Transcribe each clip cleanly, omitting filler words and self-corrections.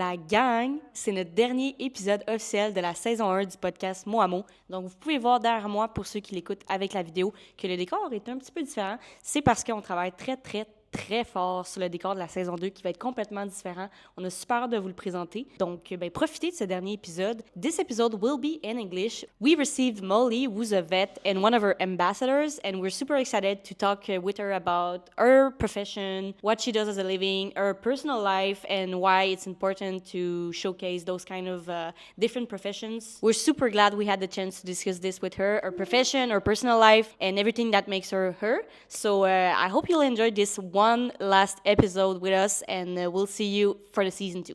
la gang, c'est notre dernier épisode officiel de la saison 1 du podcast Mot à Mot. Donc, vous pouvez voir derrière moi, pour ceux qui l'écoutent avec la vidéo, que le décor est un petit peu différent. C'est parce qu'on travaille très fort sur le décor de la saison 2 qui va être complètement différent. On a super hâte de vous le présenter. Donc, profitez de ce dernier épisode. This episode will be in English. We received Molly, who's a vet and one of our ambassadors, and we're super excited to talk with her about her profession, what she does as a living, her personal life, and why it's important to showcase those kind of different professions. We're super glad we had the chance to discuss this with her profession, her personal life, and everything that makes her her. So I hope you'll enjoy this one last episode with us, and we'll see you for the season 2.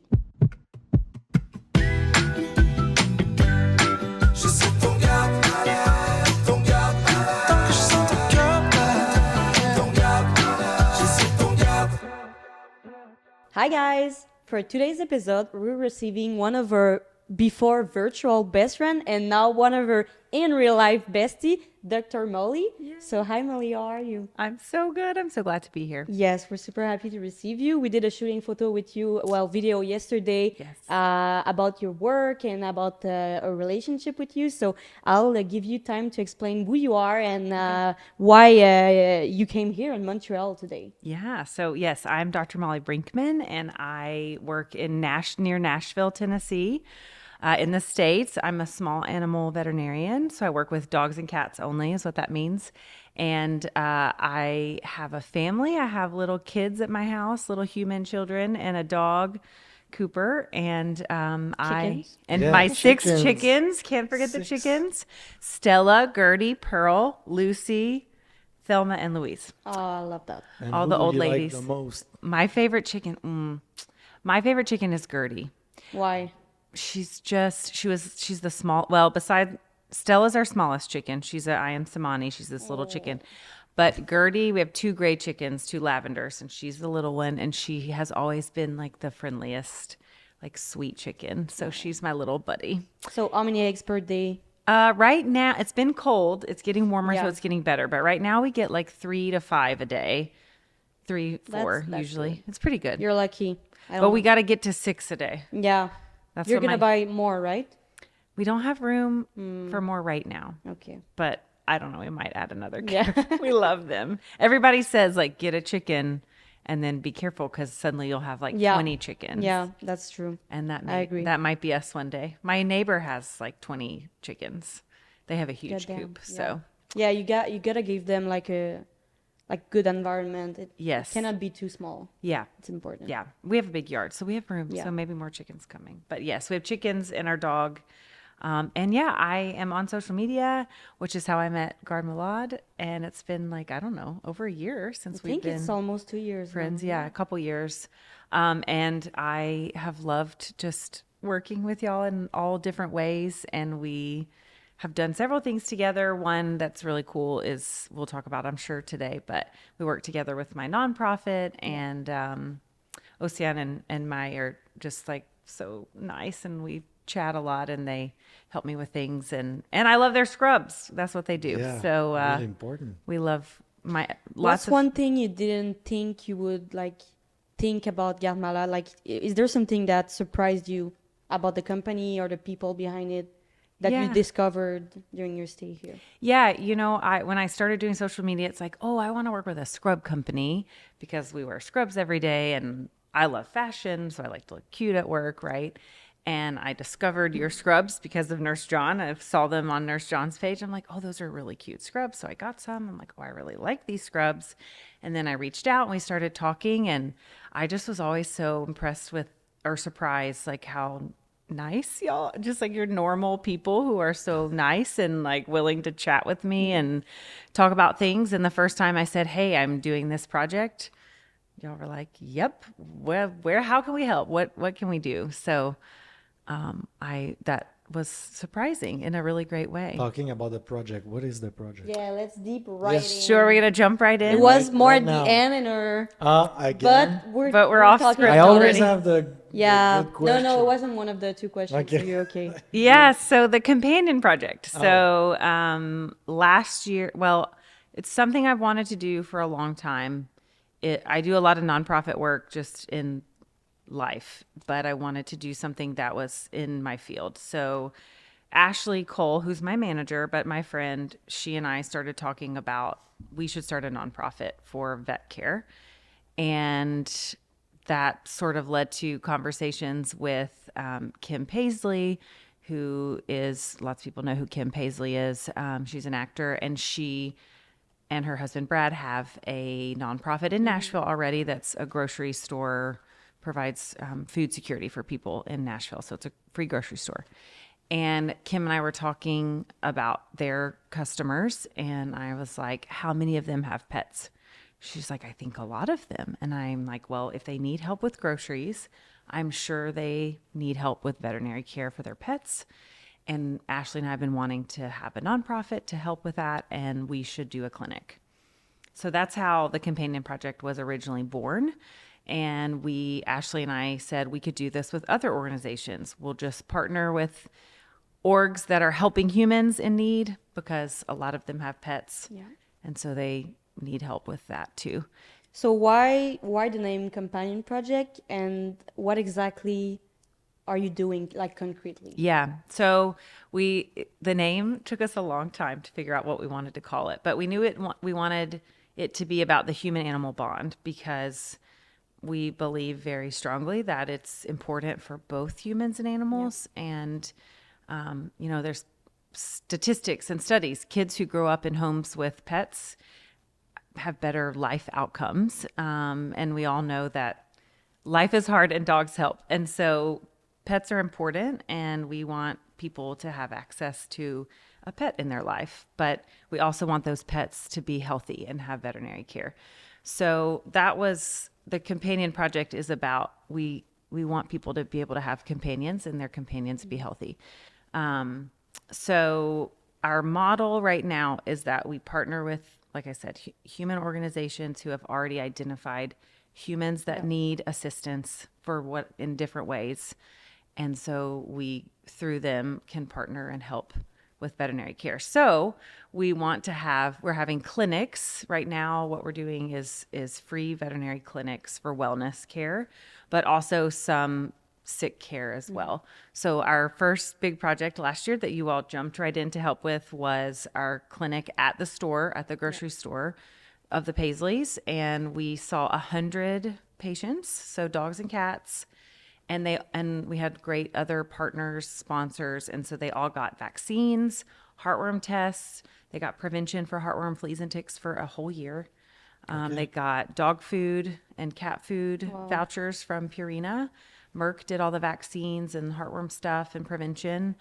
Hi guys! For today's episode, we're receiving one of our before virtual best friend and now one of our in real life bestie, Dr. Molly. Yeah. So hi Molly, how are you? I'm so good. I'm so glad to be here. Yes, we're super happy to receive you. We did a shooting photo with you, video yesterday. Yes. About your work and about a relationship with you. So I'll give you time to explain who you are and why you came here in Montreal today. Yeah. So yes, I'm Dr. Molly Brinkman, and I work in near Nashville, Tennessee. In the States, I'm a small animal veterinarian, so I work with dogs and cats only is what that means. And I have a family. I have little kids at my house, little human children, and a dog, Cooper, and my 6 chickens. Can't forget the chickens. Stella, Gertie, Pearl, Lucy, Thelma, and Louise. Oh, I love that. And all the old ladies. Like the most? My favorite chicken. My favorite chicken is Gertie. Why? She's the small, besides Stella's our smallest chicken. She's I am Samani. She's this little chicken. But Gertie, we have 2 gray chickens, 2 lavenders, and she's the little one. And she has always been like the friendliest, like sweet chicken. So she's my little buddy. So how many eggs per day? Right now, it's been cold. It's getting warmer, so Yeah. it's getting better. But right now we get like 3 to 5 a day. 3, 4 That's usually. good. It's pretty good. You're lucky. But we got to get to 6 a day. Yeah. That's You're what going to buy more, right? We don't have room for more right now. Okay. But I don't know. We might add another. Yeah. We love them. Everybody says like get a chicken and then be careful because suddenly you'll have like 20 chickens. Yeah, that's true. And I agree. That might be us one day. My neighbor has like 20 chickens. They have a huge Goddamn. coop. So Yeah, you gotta give them like a good environment. It yes. cannot be too small. Yeah. It's important. Yeah. We have a big yard, so we have room. Yeah. So maybe more chickens coming. But yes, we have chickens and our dog. And yeah, I am on social media, which is how I met Gard Milad. And it's been like, I don't know, over a year since I we've think been it's almost 2 years. friends. now. Yeah, a couple years. And I have loved just working with y'all in all different ways. And we have done several things together. One that's really cool is we'll talk about, I'm sure, today, but we work together with my nonprofit, and Ocean and Mai are just like so nice, and we chat a lot, and they help me with things, and I love their scrubs. That's what they do. Yeah, So really important. we love What's one thing you didn't think you would think about Garmala? Like, is there something that surprised you about the company or the people behind it that you Yeah. discovered during your stay here? Yeah, when I started doing social media, it's like, oh, I want to work with a scrub company because we wear scrubs every day, and I love fashion, so I like to look cute at work, right? And I discovered your scrubs because of Nurse John. I saw them on Nurse John's page. I'm like, oh, those are really cute scrubs. So I got some. I'm like, oh, I really like these scrubs. And then I reached out and we started talking, and I just was always so impressed with or surprised, like how nice y'all, just like your normal people who are so nice and like willing to chat with me and talk about things. And the first time I said, hey, I'm doing this project, y'all were like, yep, where how can we help, what can we do? So that was surprising in a really great way. Talking about the project, what is the project? Yeah, let's deep right in. Sure, we're gonna jump right in. It was more right at the now. end in our... Again? But we're off talking script I about always already. have the Yeah. good question. No, it wasn't one of the 2 questions. Okay. So you're okay. Yeah, so the companion project. So last year, it's something I've wanted to do for a long time. I do a lot of nonprofit work just in life, but I wanted to do something that was in my field. So Ashley Cole, who's my manager, but my friend, she and I started talking about we should start a nonprofit for vet care. And that sort of led to conversations with Kim Paisley, who is, lots of people know who Kim Paisley is. She's an actor, and she and her husband Brad have a nonprofit in Nashville already that's a grocery store, provides food security for people in Nashville. So it's a free grocery store. And Kim and I were talking about their customers, and I was like, how many of them have pets? She's like, I think a lot of them. And I'm like, well, if they need help with groceries, I'm sure they need help with veterinary care for their pets. And Ashley and I have been wanting to have a nonprofit to help with that, and we should do a clinic. So that's how the Companion Project was originally born. And Ashley and I said we could do this with other organizations. We'll just partner with orgs that are helping humans in need, because a lot of them have pets. Yeah. And so they need help with that too. So why the name Companion Project, and what exactly are you doing, like, concretely? Yeah. So the name took us a long time to figure out what we wanted to call it, but we knew we wanted it to be about the human animal bond, because we believe very strongly that it's important for both humans and animals. Yeah. And, there's statistics and studies. Kids who grow up in homes with pets have better life outcomes. And we all know that life is hard and dogs help. And so pets are important, and we want people to have access to a pet in their life. But we also want those pets to be healthy and have veterinary care. So that was the Companion Project is about, we want people to be able to have companions and their companions be healthy. So our model right now is that we partner with, like I said, human organizations who have already identified humans that need assistance for in different ways. And so we, through them, can partner and help with veterinary care. So we're having clinics right now. What we're doing is free veterinary clinics for wellness care, but also some sick care as well. So our first big project last year that you all jumped right in to help with was our clinic at the grocery store of the Paisleys. And we saw 100 patients, so dogs and cats. And we had great other partners, sponsors. And so they all got vaccines, heartworm tests. They got prevention for heartworm, fleas, and ticks for a whole year. They got dog food and cat food vouchers from Purina. Merck did all the vaccines and heartworm stuff and prevention.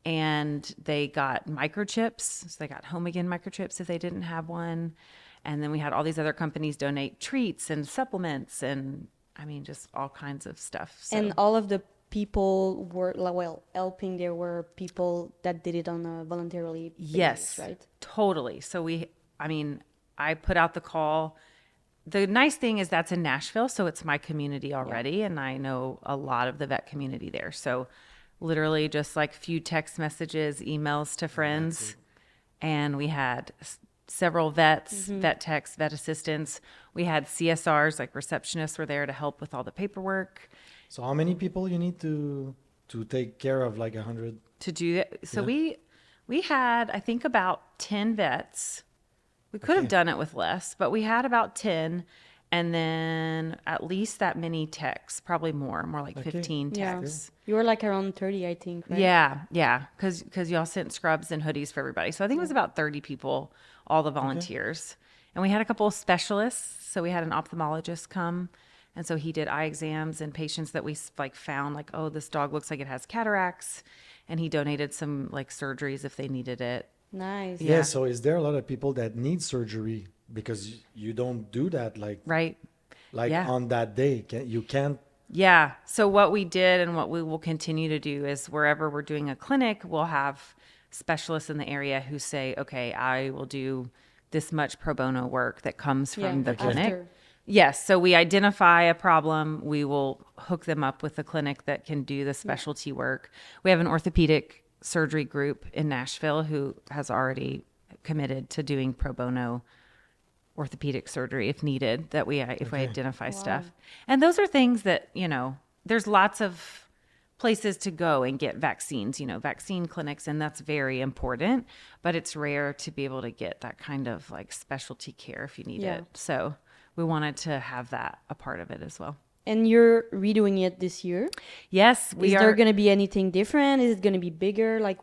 And they got microchips. So they got Home Again microchips if they didn't have one. And then we had all these other companies donate treats and supplements and, just all kinds of stuff. So. And all of the people were, helping, there were people that did it on a voluntarily basis, yes, right? Totally. So I put out the call. The nice thing is that's in Nashville, so it's my community already, and I know a lot of the vet community there. So literally just like few text messages, emails to friends, and we had several vets, vet techs, vet assistants. We had CSRs, like receptionists were there to help with all the paperwork. So how many people you need to take care of, like 100? To do that. So we had, I think, about 10 vets. We could have done it with less, but we had about 10, and then at least that many techs, probably more like 15 techs. You were like around 30, I think, right? Yeah, because y'all sent scrubs and hoodies for everybody. So I think it was about 30 people, all the volunteers. And we had a couple of specialists. So we had an ophthalmologist come, and so he did eye exams and patients that we found oh, this dog looks like it has cataracts, and he donated some surgeries if they needed it. Nice. Yeah. So is there a lot of people that need surgery because you don't do that right on that day? You can't. Yeah. So what we did and what we will continue to do is wherever we're doing a clinic, we'll have specialists in the area who say, okay, I will do this much pro bono work that comes from the clinic. Yes. So we identify a problem. We will hook them up with a clinic that can do the specialty work. We have an orthopedic surgery group in Nashville who has already committed to doing pro bono orthopedic surgery if needed, if we identify stuff. And those are things that, there's lots of places to go and get vaccines, vaccine clinics, and that's very important, but it's rare to be able to get that kind of like specialty care if you need Yeah. it. So we wanted to have that a part of it as well. And you're redoing it this year. Yes, Is there going to be anything different? Is it going to be bigger? Like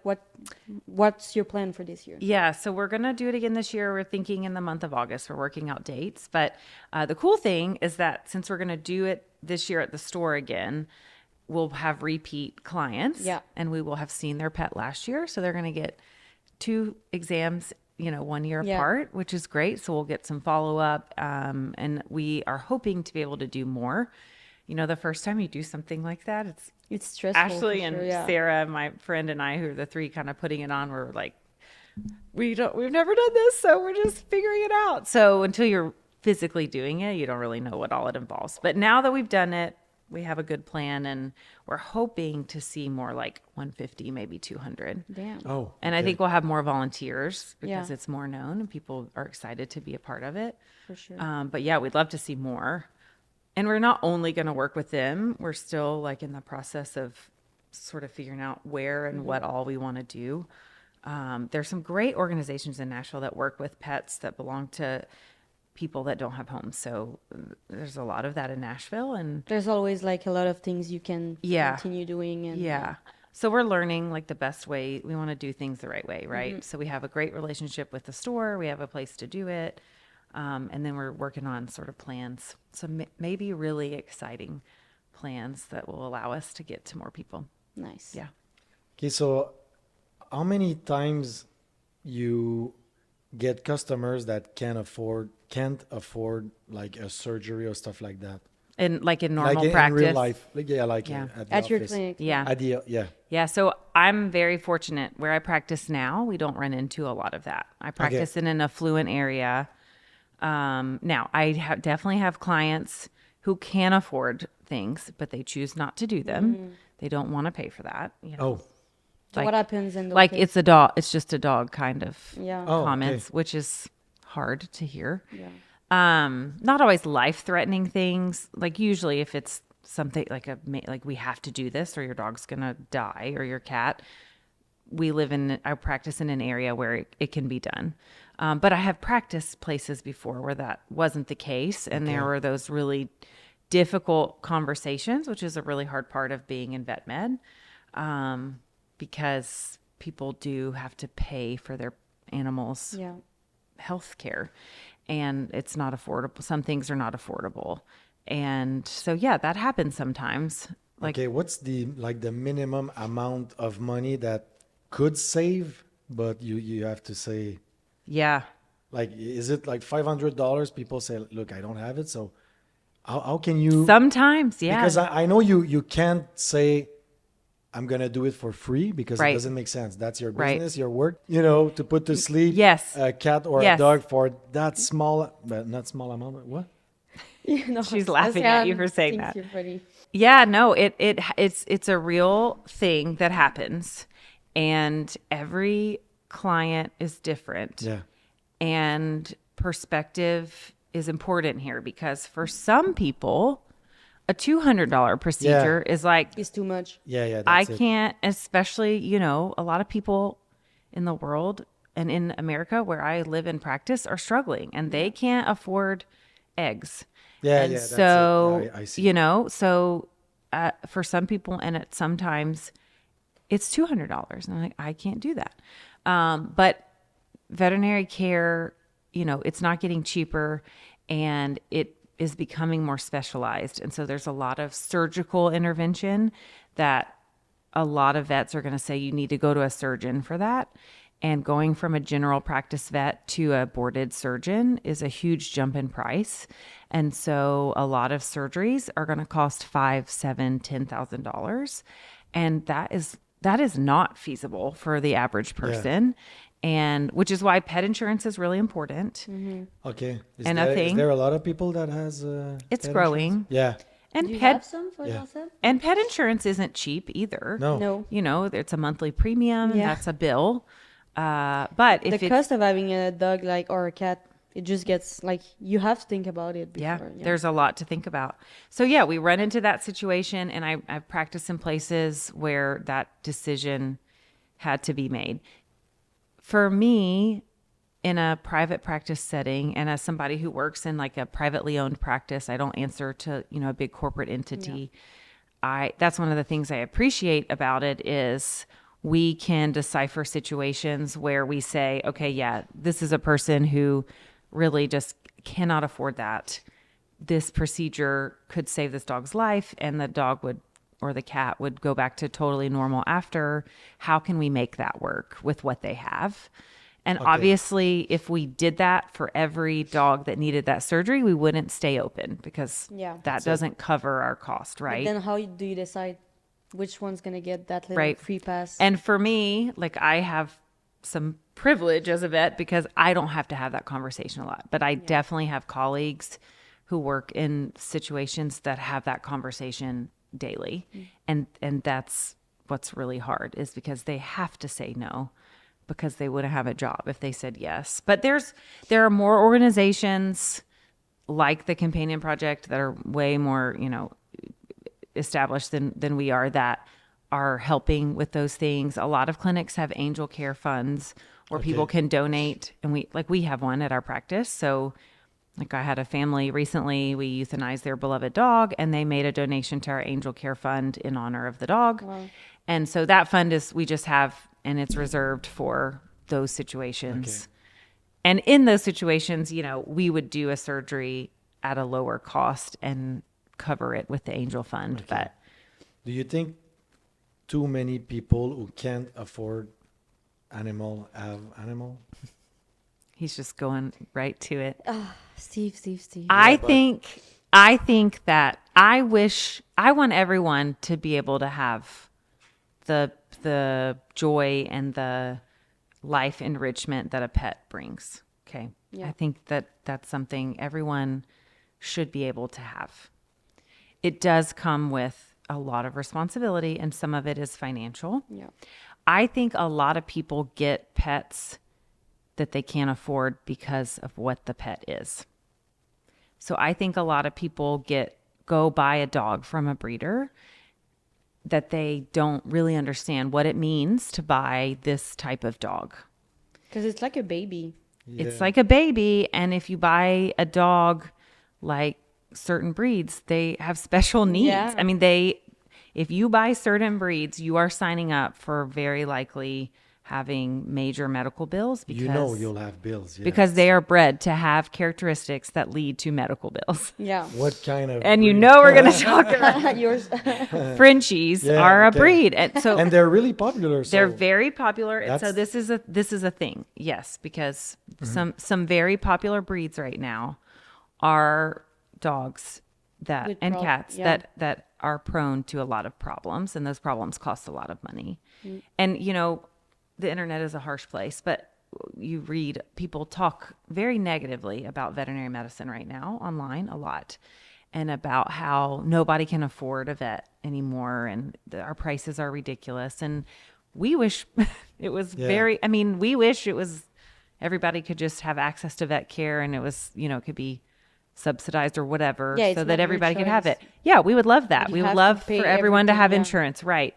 what's your plan for this year? Yeah, so we're going to do it again this year. We're thinking in the month of August. We're working out dates. But the cool thing is that since we're going to do it this year at the store again, we'll have repeat clients. Yeah. And we will have seen their pet last year. So they're going to get 2 exams, 1 year Yeah. apart, which is great. So we'll get some follow-up. And we are hoping to be able to do more. The first time you do something like that, It's stressful. Ashley for and sure, yeah. Sarah, my friend, and I, who are the 3 kind of putting it on, we're like, we've never done this, so we're just figuring it out. So until you're physically doing it, you don't really know what all it involves. But now that we've done it, we have a good plan, and we're hoping to see more like 150, maybe 200. Damn. Oh, And I okay. think we'll have more volunteers because Yeah. it's more known and people are excited to be a part of it. For sure. But yeah, we'd love to see more. And we're not only going to work with them, we're still like in the process of sort of figuring out where and what all we want to do. There's some great organizations in Nashville that work with pets that belong to people that don't have homes. So there's a lot of that in Nashville. And There's always like a lot of things you can Yeah. continue doing. And yeah. So we're learning like the best way. We want to do things the right way, right? So we have a great relationship with the store. We have a place to do it. And then we're working on sort of plans. So maybe really exciting plans that will allow us to get to more people. Nice. Yeah. Okay, so how many times you get customers that can't afford like a surgery or stuff like that? And like in normal like practice. in real life, like Yeah. at the At your office. clinic. Yeah. Yeah. Yeah, so I'm very fortunate. Where I practice now, we don't run into a lot of that. I practice in an affluent area. Now, I definitely have clients who can afford things, but they choose not to do them. They don't want to pay for that. Oh, So what happens in those Like cases? it's a dog. It's just a dog kind of Yeah. Oh, comments, which is hard to hear. Yeah. Not always life-threatening things. Like usually, if it's something like we have to do this, or your dog's gonna die, or your cat. I practice in an area where it can be done. But I have practiced places before where that wasn't the case, and there were those really difficult conversations, which is a really hard part of being in vet med, because people do have to pay for their animals' Yeah. health care, and it's not affordable. Some things are not affordable. And so, yeah, that happens sometimes. Like, okay. What's the minimum amount of money that could save, but you have to say, yeah, like, is it like $500? People say, look, I don't have it. So how can you? sometimes, yeah. Because I know you can't say, I'm going to do it for free, because Right. it doesn't make sense. That's your Right. business, your work, to put to sleep Yes. a cat or Yes. a dog for that small, but not small amount. But what? No, She's laughing at you for saying thinks that. You're funny. Yeah, no, it's a real thing that happens, and every client is different. Yeah. And perspective is important here, because for some people, a $200 procedure is like, It's too much. Yeah. I That's it. can't, especially, a lot of people in the world and in America where I live and practice are struggling, and they can't afford eggs. Yeah, And yeah. That's so, it. I see. for some people, and sometimes it's $200, and I'm like, I can't do that. But veterinary care, it's not getting cheaper, and it is becoming more specialized. And so there's a lot of surgical intervention that a lot of vets are going to say you need to go to a surgeon for that. And going from a general practice vet to a boarded surgeon is a huge jump in price. And so a lot of surgeries are going to cost $5,000, $7,000, $10,000. And that is not feasible for the average person. And which is why pet insurance is really important. Okay. Is And a there, thing- is there a lot of people that has? It's pet growing. insurance? Yeah. And Do you pet have some for Yeah. yourself? and pet insurance isn't cheap either. No. No. It's a monthly premium. Yeah. That's a bill. But if The it's cost of having a dog or a cat it just gets like you have to think about it before. Yeah, there's a lot to think about. So yeah, we run into that situation, and I've practiced in places where that decision had to be made. For me, in a private practice setting, and as somebody who works in like a privately owned practice, I don't answer to, a big corporate entity. That's one of the things I appreciate about it is we can decipher situations where we say, okay, yeah, this is a person who really just cannot afford that. This procedure could save this dog's life, and the dog would, or the cat would go back to totally normal after. How can we make that work with what they have? And obviously, if we did that for every dog that needed that surgery, we wouldn't stay open because that doesn't cover our cost, right? But then how do you decide which one's going to get that little free pass? And for me, like I have some privilege as a vet because I don't have to have that conversation a lot. But I definitely have colleagues who work in situations that have that conversation daily. And that's what's really hard is because they have to say no because they wouldn't have a job if they said yes. But there are more organizations like the Companion Project that are way more, established than we are that are helping with those things. A lot of clinics have angel care funds where people can donate, and we have one at our practice. So like I had a family recently, we euthanized their beloved dog and they made a donation to our angel care fund in honor of the dog. Wow. And so that fund we just have, and it's reserved for those situations. And in those situations, we would do a surgery at a lower cost and cover it with the angel fund. But do you think too many people who can't afford animal have animal? He's just going right to it. Steve. I think that I want everyone to be able to have the joy and the life enrichment that a pet brings. Okay. Yeah. I think that's something everyone should be able to have. It does come with a lot of responsibility, and some of it is financial. Yeah. I think a lot of people get pets that they can't afford because of what the pet is. So I think a lot of people go buy a dog from a breeder that they don't really understand what it means to buy this type of dog. Because it's like a baby. Yeah. It's like a baby. And if you buy a dog like certain breeds, they have special needs. Yeah. I mean, if you buy certain breeds, you are signing up for very likely having major medical bills because you'll have bills. Yeah. Because they are bred to have characteristics that lead to medical bills. Yeah. What kind of and breed? we're going to talk about yours. Frenchies are a breed. And they're really popular. So they're very popular. And so this is a thing. Yes, because some very popular breeds right now are dogs cats that are prone to a lot of problems, and those problems cost a lot of money. And the internet is a harsh place, but you read people talk very negatively about veterinary medicine right now online a lot, and about how nobody can afford a vet anymore, and our prices are ridiculous. And we wish it was we wish it was everybody could just have access to vet care, and it was, could be subsidized or whatever, so that everybody could have it. Yeah, we would love that. We would love for everyone to have insurance, right?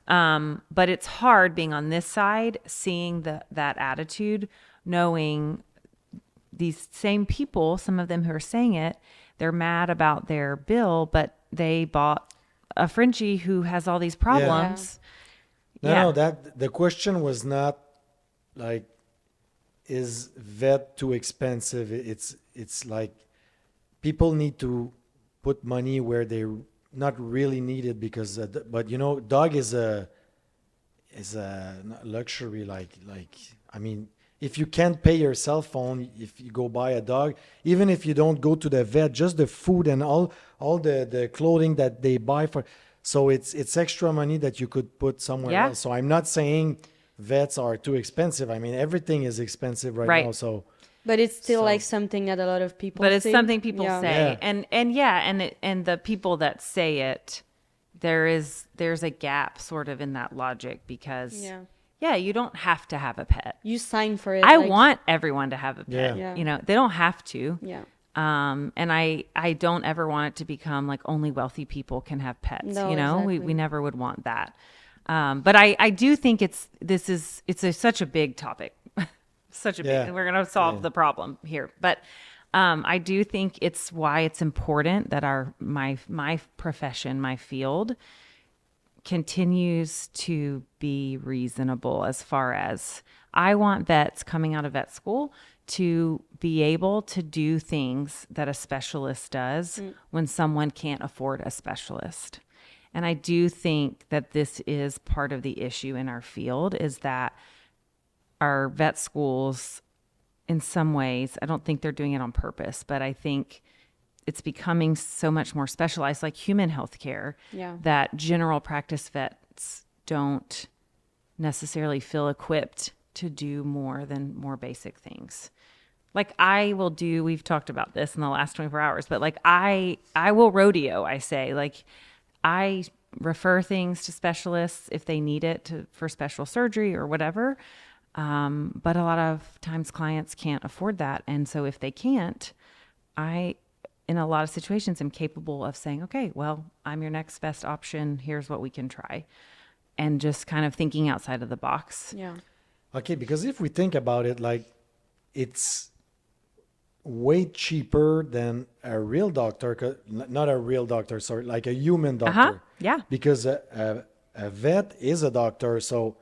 But it's hard being on this side, seeing that attitude, knowing these same people, some of them who are saying it, they're mad about their bill, but they bought a Frenchie who has all these problems. No, the question was not like, is vet too expensive? It's like people need to put money where they not really needed, because but dog is a luxury. Like I mean, if you can't pay your cell phone, if you go buy a dog, even if you don't go to the vet, just the food and all the clothing that they buy for, so it's extra money that you could put somewhere else. So I'm not saying vets are too expensive. I mean, everything is expensive right now. So. But it's still like something that a lot of people say. But it's something people say. Yeah. And the people that say it, there's a gap sort of in that logic, because yeah, you don't have to have a pet. You sign for it. I like- want everyone to have a pet. Yeah. You know, they don't have to. Yeah. And I don't ever want it to become like only wealthy people can have pets. No, you know, exactly. we never would want that. But I do think it's such a big topic, such a big, Yeah. and we're going to solve Yeah. the problem here. But I do think it's why it's important that my profession, my field, continues to be reasonable as far as I want vets coming out of vet school to be able to do things that a specialist does when someone can't afford a specialist. And I do think that this is part of the issue in our field is that our vet schools, in some ways, I don't think they're doing it on purpose, but I think it's becoming so much more specialized, like human health care, Yeah. that general practice vets don't necessarily feel equipped to do more than more basic things. Like we've talked about this in the last 24 hours, but like I will rodeo, I say, like I refer things to specialists if they need it for special surgery or whatever. But a lot of times clients can't afford that. And so if they can't, in a lot of situations, am capable of saying, okay, well, I'm your next best option. Here's what we can try. And just kind of thinking outside of the box. Yeah. Okay, because if we think about it, like it's way cheaper than a real doctor, not a real doctor, sorry, like a human doctor. Yeah. Because a vet is a doctor. So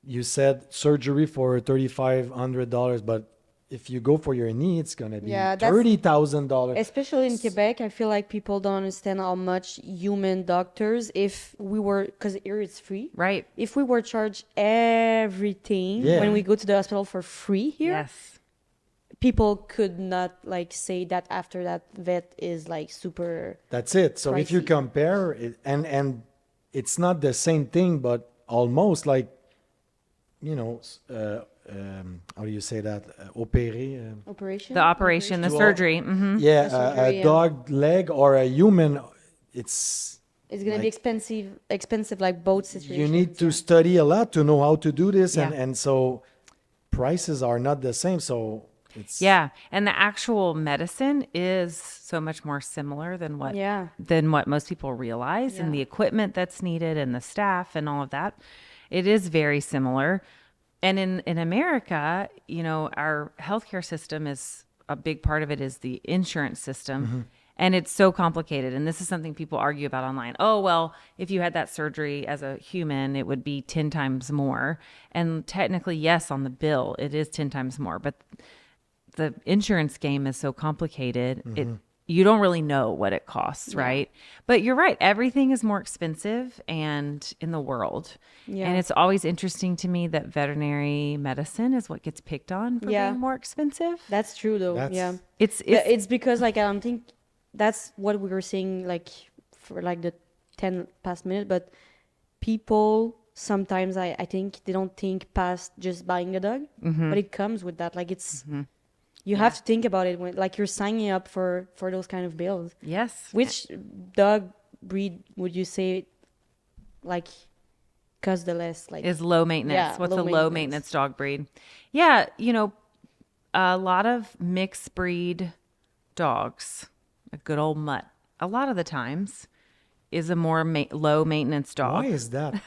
you said surgery for $3,500, but if you go for your knee, it's going to be Yeah, that's- $30,000. Especially in Quebec, I feel like people don't understand how much human doctors, if we were, because here it's free. Right. If we were charged everything Yeah. when we go to the hospital for free here, Yes. people could not like say that after that vet is like super. That's it. So if you Pricey. compare it, and it's not the same thing, but almost like, you know, how do you say that? Opérer. Operation? The operation, the Do all- surgery. Yeah, The surgery, a yeah. dog leg or a human. It's It's gonna be like- expensive like both situations. you need to yeah. study a lot to know how to do this, Yeah. and so prices are not the same. So it's Yeah, and the actual medicine is so much more similar than what Yeah. most people realize, and Yeah. the equipment that's needed and the staff and all of that. It is very similar. And in America, you know, our healthcare system is a big part of it is the insurance system. And it's so complicated. And this is something people argue about online. Oh, well, if you had that surgery as a human, it would be 10 times more. And technically, yes, on the bill, it is 10 times more. But the insurance game is so complicated. You don't really know what it costs, right? But you're right. Everything is more expensive and in the world. Yeah. And it's always interesting to me that veterinary medicine is what gets picked on for Yeah. being more expensive. That's true though. That's- Yeah. It's It's because like I don't think that's what we were saying like for like the 10 past minute, but people sometimes I think they don't think past just buying a dog, but it comes with that. Like it's you have to think about it when like you're signing up for those kind of bills. yes. Which dog breed would you say like cost the less like Is low maintenance. Yeah, What's low a low maintenance. maintenance dog breed? Yeah, you know, a lot of mixed breed dogs, a good old mutt, a lot of the times is a more low maintenance dog. Why is that?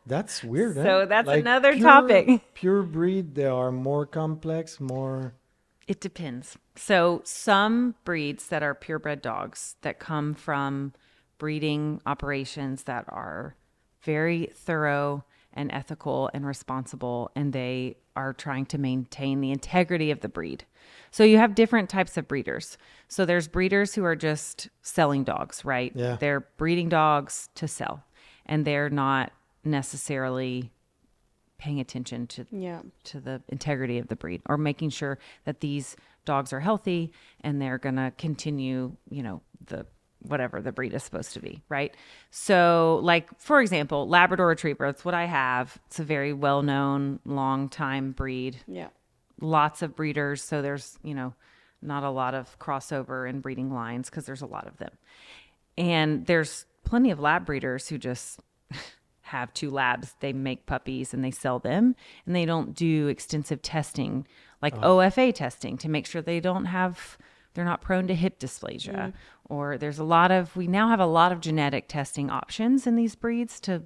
That's weird. So huh? that's Like another pure- topic. Pure breed, they are more complex, more. It depends. So some breeds that are purebred dogs that come from breeding operations that are very thorough and ethical and responsible, and they are trying to maintain the integrity of the breed. So you have different types of breeders. So there's breeders who are just selling dogs, right? Yeah. They're breeding dogs to sell, and they're not necessarily paying attention to yeah. to the integrity of the breed or making sure that these dogs are healthy and they're going to continue, you know, the whatever the breed is supposed to be, right? So like, for example, Labrador Retriever, that's what I have. It's a very well-known, long-time breed. Yeah. Lots of breeders. So there's, you know, not a lot of crossover in breeding lines because there's a lot of them. And there's plenty of lab breeders who just have 2 labs. They make puppies and they sell them, and they don't do extensive testing like OFA testing to make sure they're not prone to hip dysplasia. Or we now have a lot of genetic testing options in these breeds to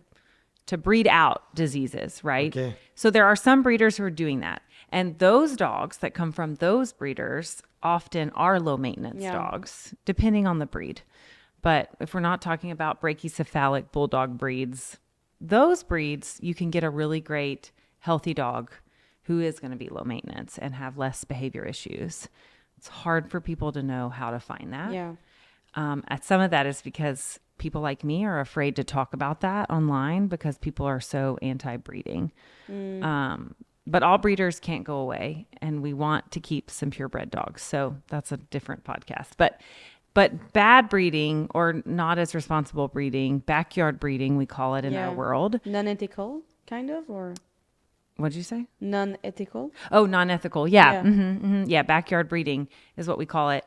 breed out diseases, right? Okay. So there are some breeders who are doing that. And those dogs that come from those breeders often are low maintenance dogs, depending on the breed. But if we're not talking about brachycephalic bulldog breeds, those breeds, you can get a really great healthy dog who is going to be low maintenance and have less behavior issues. It's hard for people to know how to find that. Yeah. Some of that is because people like me are afraid to talk about that online because people are so anti-breeding. But all breeders can't go away, and we want to keep some purebred dogs. So that's a different podcast. But bad breeding or not as responsible breeding, backyard breeding, we call it in our world. Non-ethical, kind of, or What'd you say? non-ethical? Oh, non-ethical. Yeah. Yeah. Yeah. Backyard breeding is what we call it.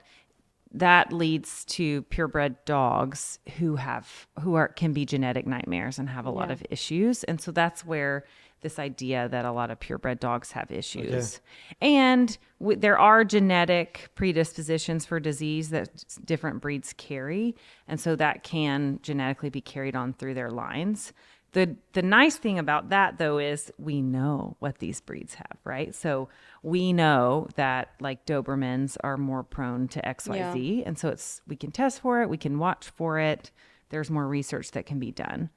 That leads to purebred dogs who can be genetic nightmares and have a lot of issues. And so that's where this idea that a lot of purebred dogs have issues. Okay. And there are genetic predispositions for disease that different breeds carry. And so that can genetically be carried on through their lines. The nice thing about that, though, is we know what these breeds have, right? So we know that like Dobermans are more prone to XYZ. Yeah. And so we can test for it. We can watch for it. There's more research that can be done.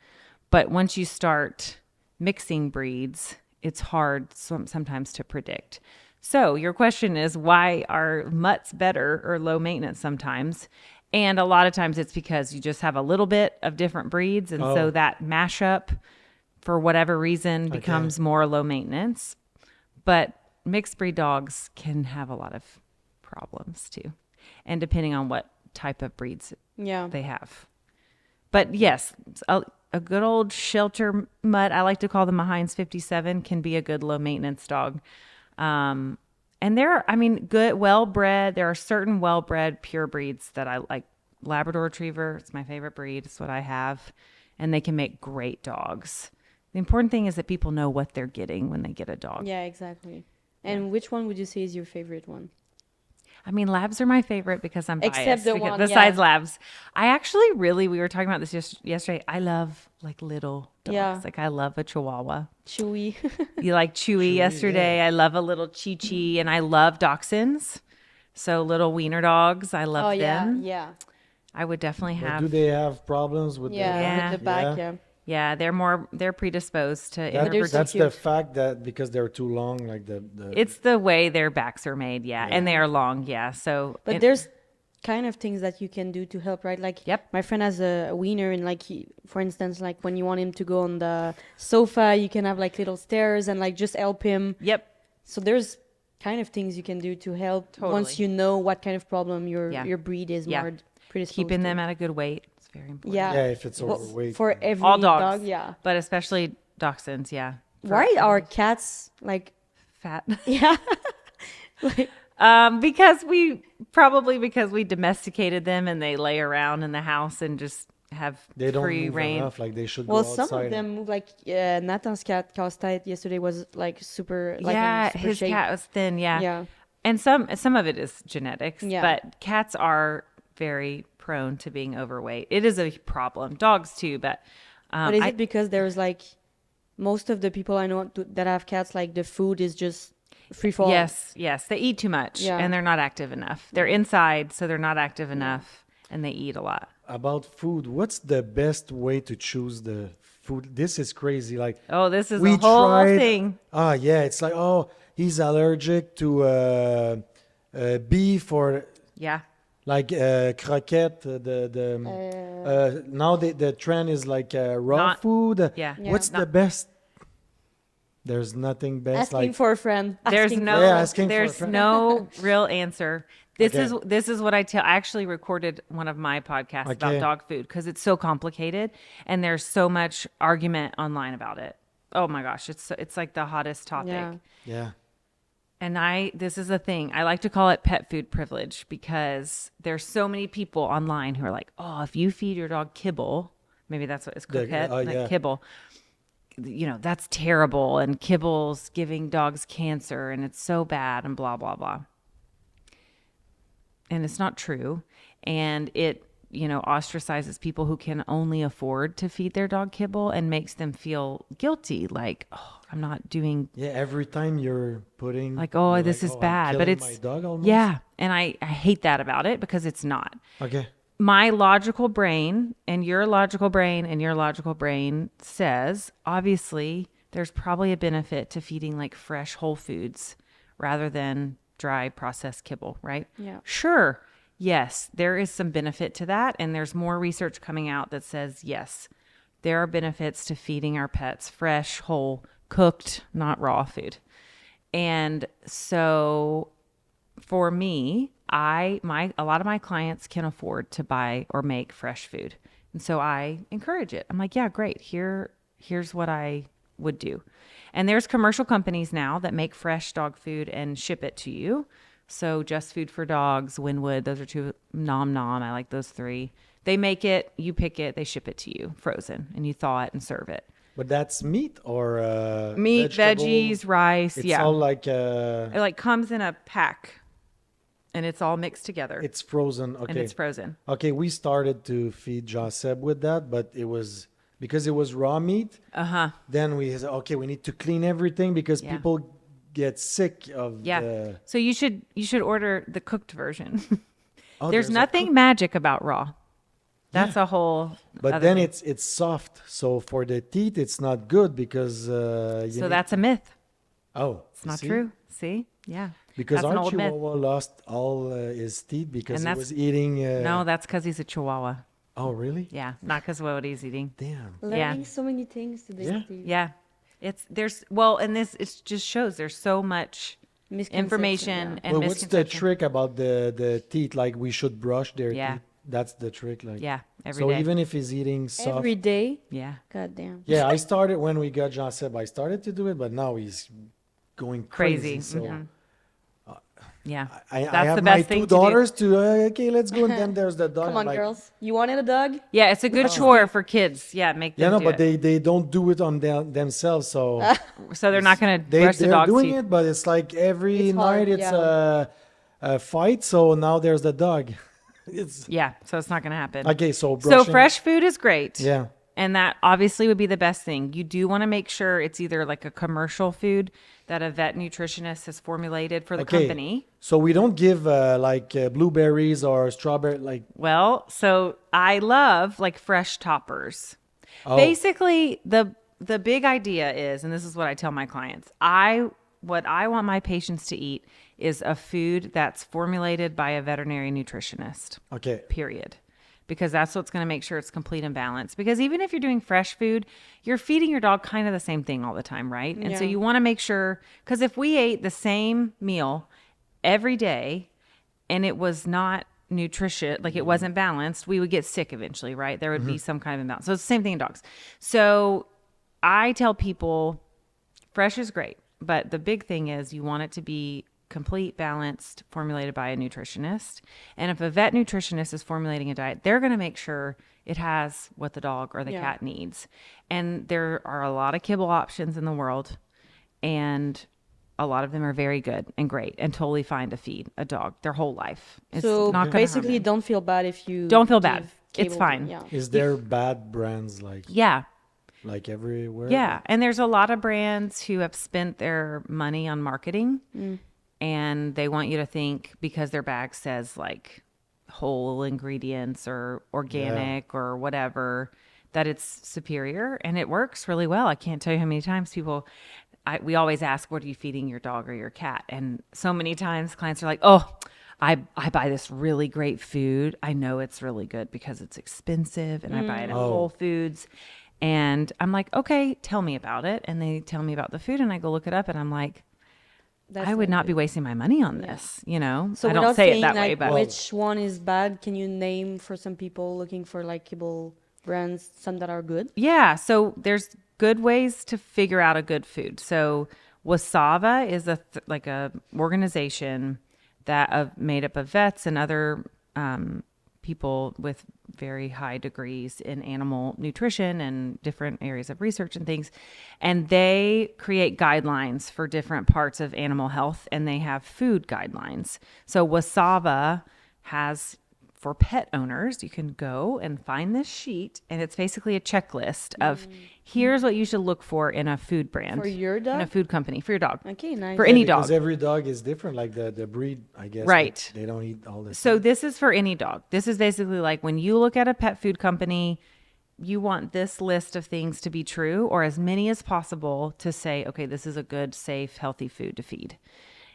But once you start mixing breeds, it's hard sometimes to predict. So your question is, why are mutts better or low maintenance sometimes? And a lot of times it's because you just have a little bit of different breeds. And so that mashup, for whatever reason, becomes more low maintenance. But mixed breed dogs can have a lot of problems too. And depending on what type of breeds they have. But yes, a good old shelter mutt, I like to call them a Heinz 57, can be a good low maintenance dog. And good, well-bred. There are certain well-bred pure breeds that I like. Labrador Retriever, it's my favorite breed. It's what I have. And they can make great dogs. The important thing is that people know what they're getting when they get a dog. Yeah, exactly. And which one would you say is your favorite one? I mean, labs are my favorite because I'm biased. Except the one, besides labs. I actually we were talking about this yesterday. I love like little dogs. Yeah. Like I love a Chihuahua. Chewy. You like Chewy yesterday. Yeah. I love a little Chi-Chi, and I love Dachshunds. So little wiener dogs. I love them. Yeah. I would definitely have. Do they have problems with with the back? Yeah, they're predisposed to that's the fact that because they're too long, like the it's the way their backs are made, and they are long, so but there's kind of things that you can do to help, right? Like my friend has a wiener, and like for instance, like when you want him to go on the sofa, you can have like little stairs and like just help him. So there's kind of things you can do to help once you know what kind of problem your breed is more predisposed keeping to. them at a good weight. Very important. Yeah, if it's overweight. For every all dogs, dog, but especially Dachshunds, Why are cats like fat? Yeah. Like, because we domesticated them and they lay around in the house and just have they don't free move reign. enough, like they should go outside. Some of them move. Like Nathan's cat, Casse-Tête, yesterday was like super. Like, his shape. cat was thin. Yeah. And some of it is genetics. But cats are very prone to being overweight. It is a problem. Dogs too, but is it because there's like most of the people I know that have cats, like the food is just free fall? Yes, they eat too much and they're not active enough. They're inside, so they're not active enough, and they eat a lot. About food, what's the best way to choose the food? This is crazy. Like this is a whole thing. It's like he's allergic to beef or like croquette. Now the trend is like raw food. What's the best? There's nothing best. Asking for a friend. There's no real answer. This is what I tell. I actually recorded one of my podcasts about dog food because it's so complicated and there's so much argument online about it. Oh my gosh, it's like the hottest topic. Yeah. And this is a thing. I like to call it pet food privilege because there's so many people online who are like, if you feed your dog kibble, maybe that's what it's croquette, kibble. that's terrible, and kibble's giving dogs cancer, and it's so bad, and blah, blah, blah. And it's not true. And it, ostracizes people who can only afford to feed their dog kibble and makes them feel guilty. Like, oh, I'm not doing, Yeah, every time you're putting like, oh, you're this like, is I'm bad. But killing it's, my dog almost. yeah. And I hate that about it because it's not. Okay. My logical brain and your logical brain and your logical brain says, obviously, there's probably a benefit to feeding like fresh whole foods rather than dry processed kibble, right? Yeah. Sure. Yes, there is some benefit to that. And there's more research coming out that says, yes, there are benefits to feeding our pets fresh, whole, cooked, not raw food. And so for me, a lot of my clients can afford to buy or make fresh food. And so I encourage it. I'm like, yeah, great. Here's what I would do. And there's commercial companies now that make fresh dog food and ship it to you. So Just Food for Dogs, Winwood, those are two. Nom Nom, I like those three. They make it, you pick it, they ship it to you frozen, and you thaw it and serve it. But that's meat or Meat, vegetable? veggies, rice, It's yeah. all like It like comes in a pack, and it's all mixed together, it's frozen. Okay. and it's frozen. Okay, we started to feed Joseb with that, but it was because it was raw meat. Then we said, okay, we need to clean everything because Yeah. people get sick of Yeah. the. So you should order the cooked version. Oh, There's a nothing cook- magic about raw. That's a whole. But other then thing. it's soft, so for the teeth it's not good because. You So need- that's a myth. oh, It's not see? true. See? Yeah. Because that's an our old myth. Chihuahua lost all his teeth because And he that's- was eating. No, that's because he's a Chihuahua. Oh, really? Yeah, not because of what he's eating. Damn. Learning so many things today, Yeah. Steve. Yeah, and this it just shows there's so much Misconception, information yeah. and Well, what's the misconception. trick about the teeth? Like we should brush their Yeah. teeth. That's the trick. Like Yeah, every so day. even if he's eating soft. Every day. Yeah, God damn. Yeah, I started when we got Joseph. I started to do it, but now he's going crazy. Crazy. So Mhm. yeah. I That's have the my best thing two to do. daughters to okay, let's go. And then there's the dog. Come on, like, girls. You wanted a dog? Yeah, it's a good chore for kids. Yeah, make them Yeah, no, do but it. they don't do it on themselves. So So they're not going to they're brush the dog's doing teeth. it, but it's like every It's night hard, it's yeah. a fight. So now there's the dog. It's Yeah, so it's not going to happen. okay. So So brushing, fresh food is great. Yeah. And that obviously would be the best thing. You do want to make sure it's either like a commercial food that a vet nutritionist has formulated for the Okay. company. So we don't give blueberries or strawberry like. Well, so I love like fresh toppers. Oh. Basically, the big idea is, and this is what I tell my clients, what I want my patients to eat is a food that's formulated by a veterinary nutritionist. Okay. Period. Because that's what's going to make sure it's complete and balanced. Because even if you're doing fresh food, you're feeding your dog kind of the same thing all the time, right? And so Yeah. you want to make sure, because if we ate the same meal every day and it was not nutritious, like it wasn't balanced, we would get sick eventually, right? There would be some kind of imbalance. So it's the same thing in dogs. So I tell people fresh is great, but the big thing is you want it to be complete, balanced, formulated by a nutritionist. And if a vet nutritionist is formulating a diet, they're going to make sure it has what the dog or the Yeah. cat needs. And there are a lot of kibble options in the world, and a lot of them are very good and great and totally fine to feed a dog their whole life. It's So not gonna basically, harm them. don't feel bad if you Don't feel bad. give It's cable fine. Yeah. Is there bad brands like Yeah. everywhere? Yeah, and there's a lot of brands who have spent their money on marketing, and they want you to think because their bag says like whole ingredients or organic or whatever that it's superior, and it works really well. I can't tell you how many times we always ask, what are you feeding your dog or your cat? And so many times clients are like, oh, I buy this really great food. I know it's really good because it's expensive, and I buy it at Whole Foods. And I'm like, okay, tell me about it. And they tell me about the food, and I go look it up, and I'm like, That's I would it. not be wasting my money on this, you know? So I don't without say it saying that way, like but which one is bad, can you name for some people looking for like kibble brands some that are good? yeah. So there's good ways to figure out a good food. So Wasava is a organization that made up of vets and other people with very high degrees in animal nutrition and different areas of research and things. And they create guidelines for different parts of animal health, and they have food guidelines. So Wasava has, for pet owners, you can go and find this sheet, and it's basically a checklist of here's what you should look for in a food brand. For your In dog? a food company. For your dog. Okay, nice. For any Because dog. every dog is different, like the breed, I guess. Right. They don't eat all this. So this is for any dog. This is basically like when you look at a pet food company, you want this list of things to be true, or as many as possible to say, okay, this is a good, safe, healthy food to feed.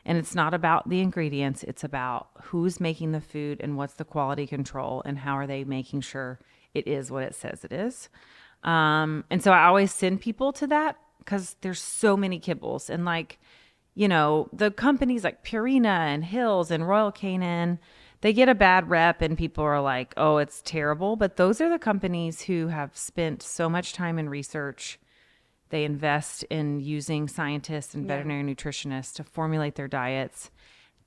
And it's not about the ingredients. It's about who's making the food and what's the quality control and how are they making sure it is what it says it is. And so I always send people to that because there's so many kibbles. And like, you know, the companies like Purina and Hills and Royal Canin, they get a bad rep and people are like, oh, it's terrible. But those are the companies who have spent so much time in research. They invest in using scientists and veterinary nutritionists to formulate their diets.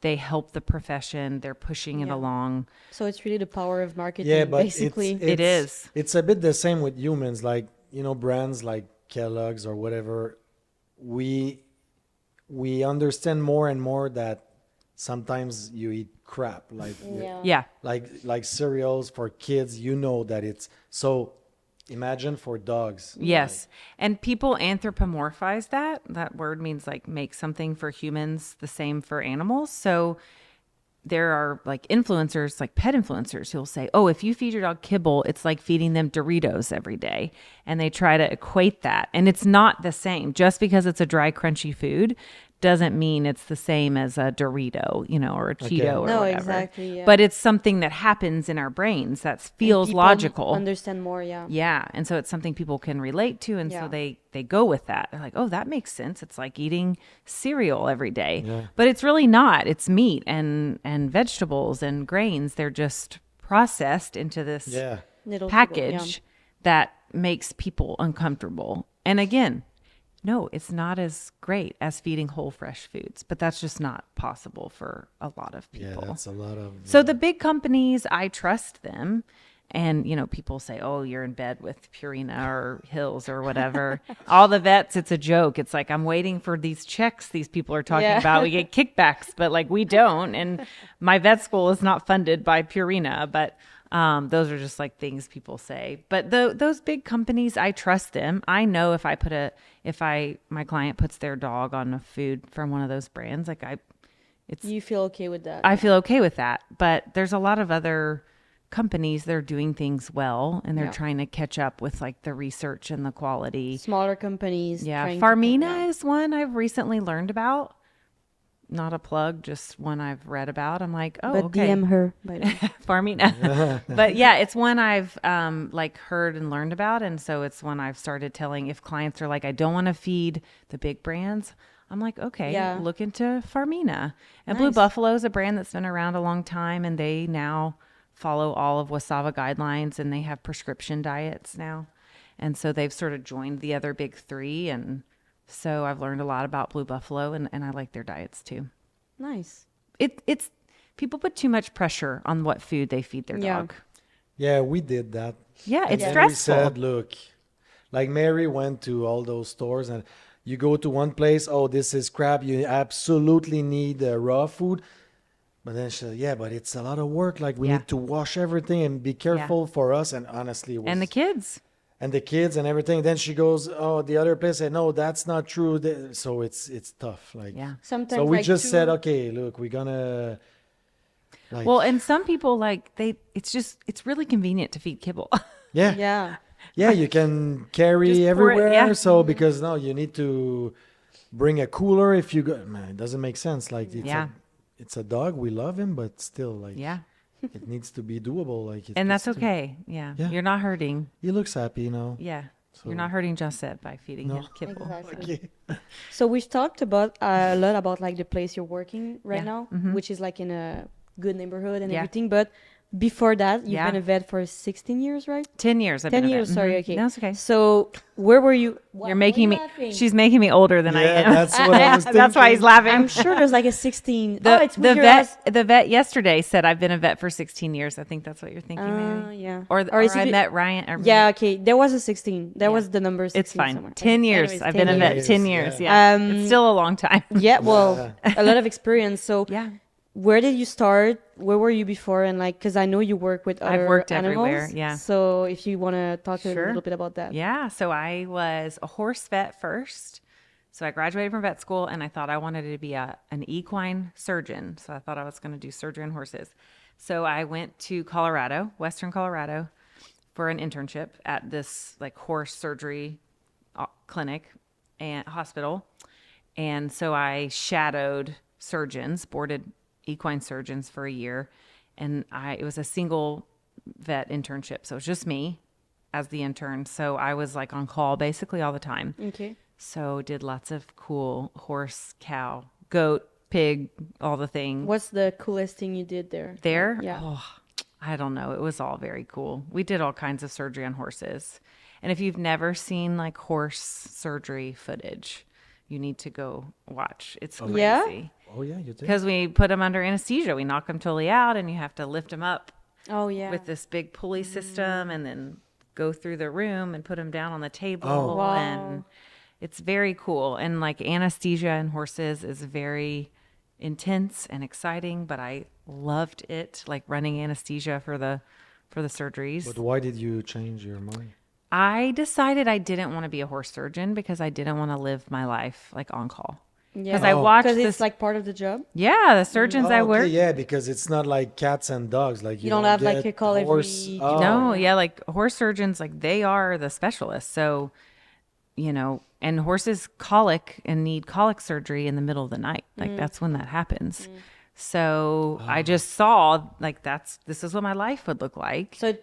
They help the profession. They're pushing it along. So it's really the power of marketing, yeah, but basically. It is. It's a bit the same with humans, like, you know, brands like Kellogg's or whatever. We understand more and more that sometimes you eat crap, like Yeah. like cereals for kids. You know that it's so. Imagine for dogs. Yes. And people anthropomorphize that. That word means like make something for humans the same for animals. So there are like influencers, like pet influencers, who'll say, oh, if you feed your dog kibble, it's like feeding them Doritos every day. And they try to equate that. And it's not the same. Just because it's a dry, crunchy food doesn't mean it's the same as a Dorito, you know, or a Cheeto or No, whatever. exactly, yeah. But it's something that happens in our brains that feels People logical. Understand more, yeah. Yeah. And so it's something people can relate to. And Yeah. so they go with that. They're like, oh, that makes sense. It's like eating cereal every day. But it's really not. It's meat and vegetables and grains. They're just processed into this Little package that makes people uncomfortable. And again, no, it's not as great as feeding whole fresh foods, but that's just not possible for a lot of people. Yeah, that's a lot of. So the big companies, I trust them. And, you know, people say, oh, you're in bed with Purina or Hills or whatever. All the vets, it's a joke. It's like, I'm waiting for these checks these people are talking about. We get kickbacks, but like we don't. And my vet school is not funded by Purina, but those are just like things people say. But those big companies, I trust them. I know if my client puts their dog on a food from one of those brands, like You feel okay with that? I feel okay with that. But there's a lot of other companies that are doing things well, and they're trying to catch up with like the research and the quality. Smaller companies. Yeah, trying to- Farmina is one I've recently learned about. Not a plug, just one I've read about. I'm like, oh, But okay. DM her, by the way. Farmina. But yeah, it's one I've like heard and learned about. And so it's one I've started telling if clients are like, I don't want to feed the big brands. I'm like, okay, Yeah. look into Farmina. And Blue Buffalo is a brand that's been around a long time, and they now follow all of Wasava guidelines, and they have prescription diets now. And so they've sort of joined the other big three. And so I've learned a lot about Blue Buffalo, and I like their diets too. Nice. It's people put too much pressure on what food they feed their Yeah. dog. Yeah, we did that. Yeah, it's And stressful. we said, look, like Mary went to all those stores, and you go to one place, oh, this is crap. You absolutely need raw food. But then she said, yeah, but it's a lot of work. Like we Yeah. need to wash everything and be careful for us. And honestly, it was, And the kids. and the kids and everything. Then she goes, oh, the other place said, no, that's not true. So it's tough. Like, Yeah. Sometimes so we like just two- said, okay, look, we're gonna. Like, Well, and some people like it's really convenient to feed kibble. yeah, Yeah. yeah, you can carry Just pour it, everywhere. yeah. So because no, you need to bring a cooler if you go. Man, it doesn't make sense. Like it's a dog. We love him, but still, like Yeah. it needs to be doable. Like And that's it's- okay. Yeah. Yeah. You're not hurting. He looks happy, you know. Yeah. So- You're not hurting Josette by feeding No. him kibble. Exactly. Okay. So we've talked about a lot about like the place you're working right Yeah. now, Mhm. which is like in a good neighborhood and Yeah. everything. But before that, you've Yeah. been a vet for 16 years, right? 10 years. I've 10 been a years, vet. sorry, Mhm. okay. No, it's okay. So, where were you? You're making me. She's making me older than I Yeah, am. that's what I was That's why he's thinking. laughing. I'm sure there's like a 16. The, it's the with your vet. ass. The vet yesterday said I've been a vet for 16 years. I think that's what you're thinking, maybe. Yeah. Or is I it- met Ryan. Or Yeah, okay. There was a 16. There was the number 16 It's fine. somewhere. 10 years. Anyways, I've 10 been a vet years. 10 years. Yeah. It's still a long time. Yeah, well, a lot of experience. So, Yeah. where did you start? Where were you before? And like, because I know you work with other worked animals. everywhere, yeah. So, if you want to talk a Sure. little bit about that. Yeah. So I was a horse vet first. So I graduated from vet school and I thought I wanted to be an equine surgeon. So I thought I was going to do surgery on horses. So I went to Colorado, Western Colorado, for an internship at this like horse surgery clinic and hospital. And so I shadowed surgeons, boarded equine surgeons for a year. And it was a single vet internship. So it was just me as the intern. So I was like on call basically all the time. Okay. So did lots of cool horse, cow, goat, pig, all the things. What's the coolest thing you did there? There? Yeah. Oh, I don't know. It was all very cool. We did all kinds of surgery on horses. And if you've never seen like horse surgery footage, you need to go watch. It's crazy. Yeah? Oh yeah, you did. Because we put them under anesthesia. We knock them totally out and you have to lift them up Oh, yeah. with this big pulley system and then go through the room and put them down on the table. Oh. Wow. And it's very cool. And like anesthesia in horses is very intense and exciting, but I loved it, like running anesthesia for the surgeries. But why did you change your mind? I decided I didn't want to be a horse surgeon because I didn't want to live my life like on call. Yeah. Because I watched Because this. it's like part of the job. Yeah, the surgeons I Oh, work. okay, yeah, because it's not like cats and dogs. Like You don't have, like, get a call every- horse. Oh. No, yeah, like horse surgeons, like they are the specialists. So, and horses colic and need colic surgery in the middle of the night. Like that's when that happens. So I just saw like this is what my life would look like. So,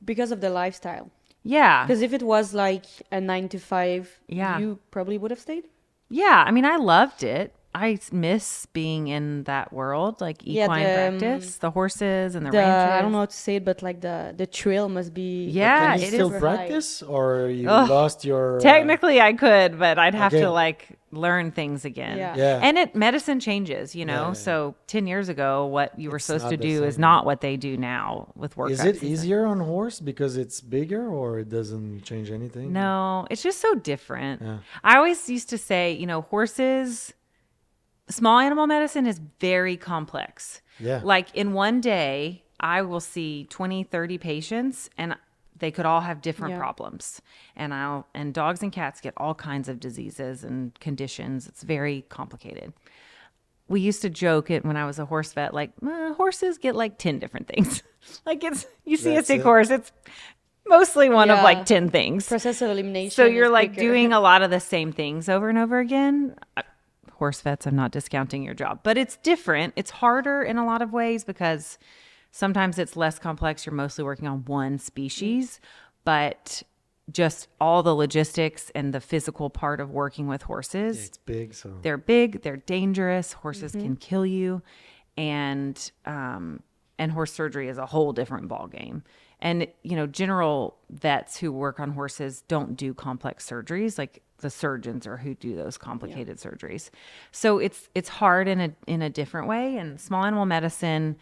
because of the lifestyle. Yeah. Because if it was like a 9 to 5, Yeah. you probably would have stayed. Yeah. I mean, I loved it. I miss being in that world, like Yeah, equine the, practice, the horses and the The ranches. I don't know how to say it, but like the trail must be. Yeah, Can you it still is. practice, or you Ugh. lost your? Technically, I could, but I'd have Okay. to like learn things again. Yeah. Yeah. And medicine changes, yeah. So 10 years ago, what you were It's supposed not to the do is same. not what they do now with workouts. Is and it stuff. easier on horse because it's bigger, or it doesn't change anything? No, it's just so different. Yeah. I always used to say, horses, small animal medicine is very complex. Yeah. Like in one day, I will see 20, 30 patients and they could all have different Yeah. problems. And dogs and cats get all kinds of diseases and conditions. It's very complicated. We used to joke it when I was a horse vet, like horses get like 10 different things. Like you see That's a sick it. horse, it's mostly one of Yeah. like 10 things. Process of elimination. So you're is like quicker. doing a lot of the same things over and over again. Horse vets, I'm not discounting your job, but it's different. It's harder in a lot of ways because sometimes it's less complex. You're mostly working on one species, but just all the logistics and the physical part of working with horses. It's big, so They're big, they're dangerous. Horses can kill you, and horse surgery is a whole different ball game. And general vets who work on horses don't do complex surgeries. Like the surgeons are who do those complicated surgeries. So it's hard in a different way. And small animal medicine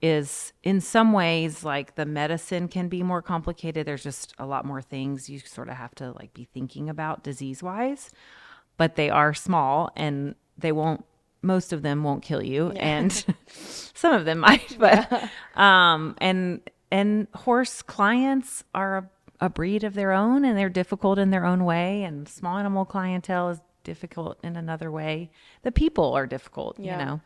is in some ways like the medicine can be more complicated. There's just a lot more things you sort of have to like be thinking about disease wise. But they are small and most of them won't kill you, and some of them might. But and horse clients are a breed of their own, and they're difficult in their own way. And small animal clientele is difficult in another way. The people are difficult, Yeah.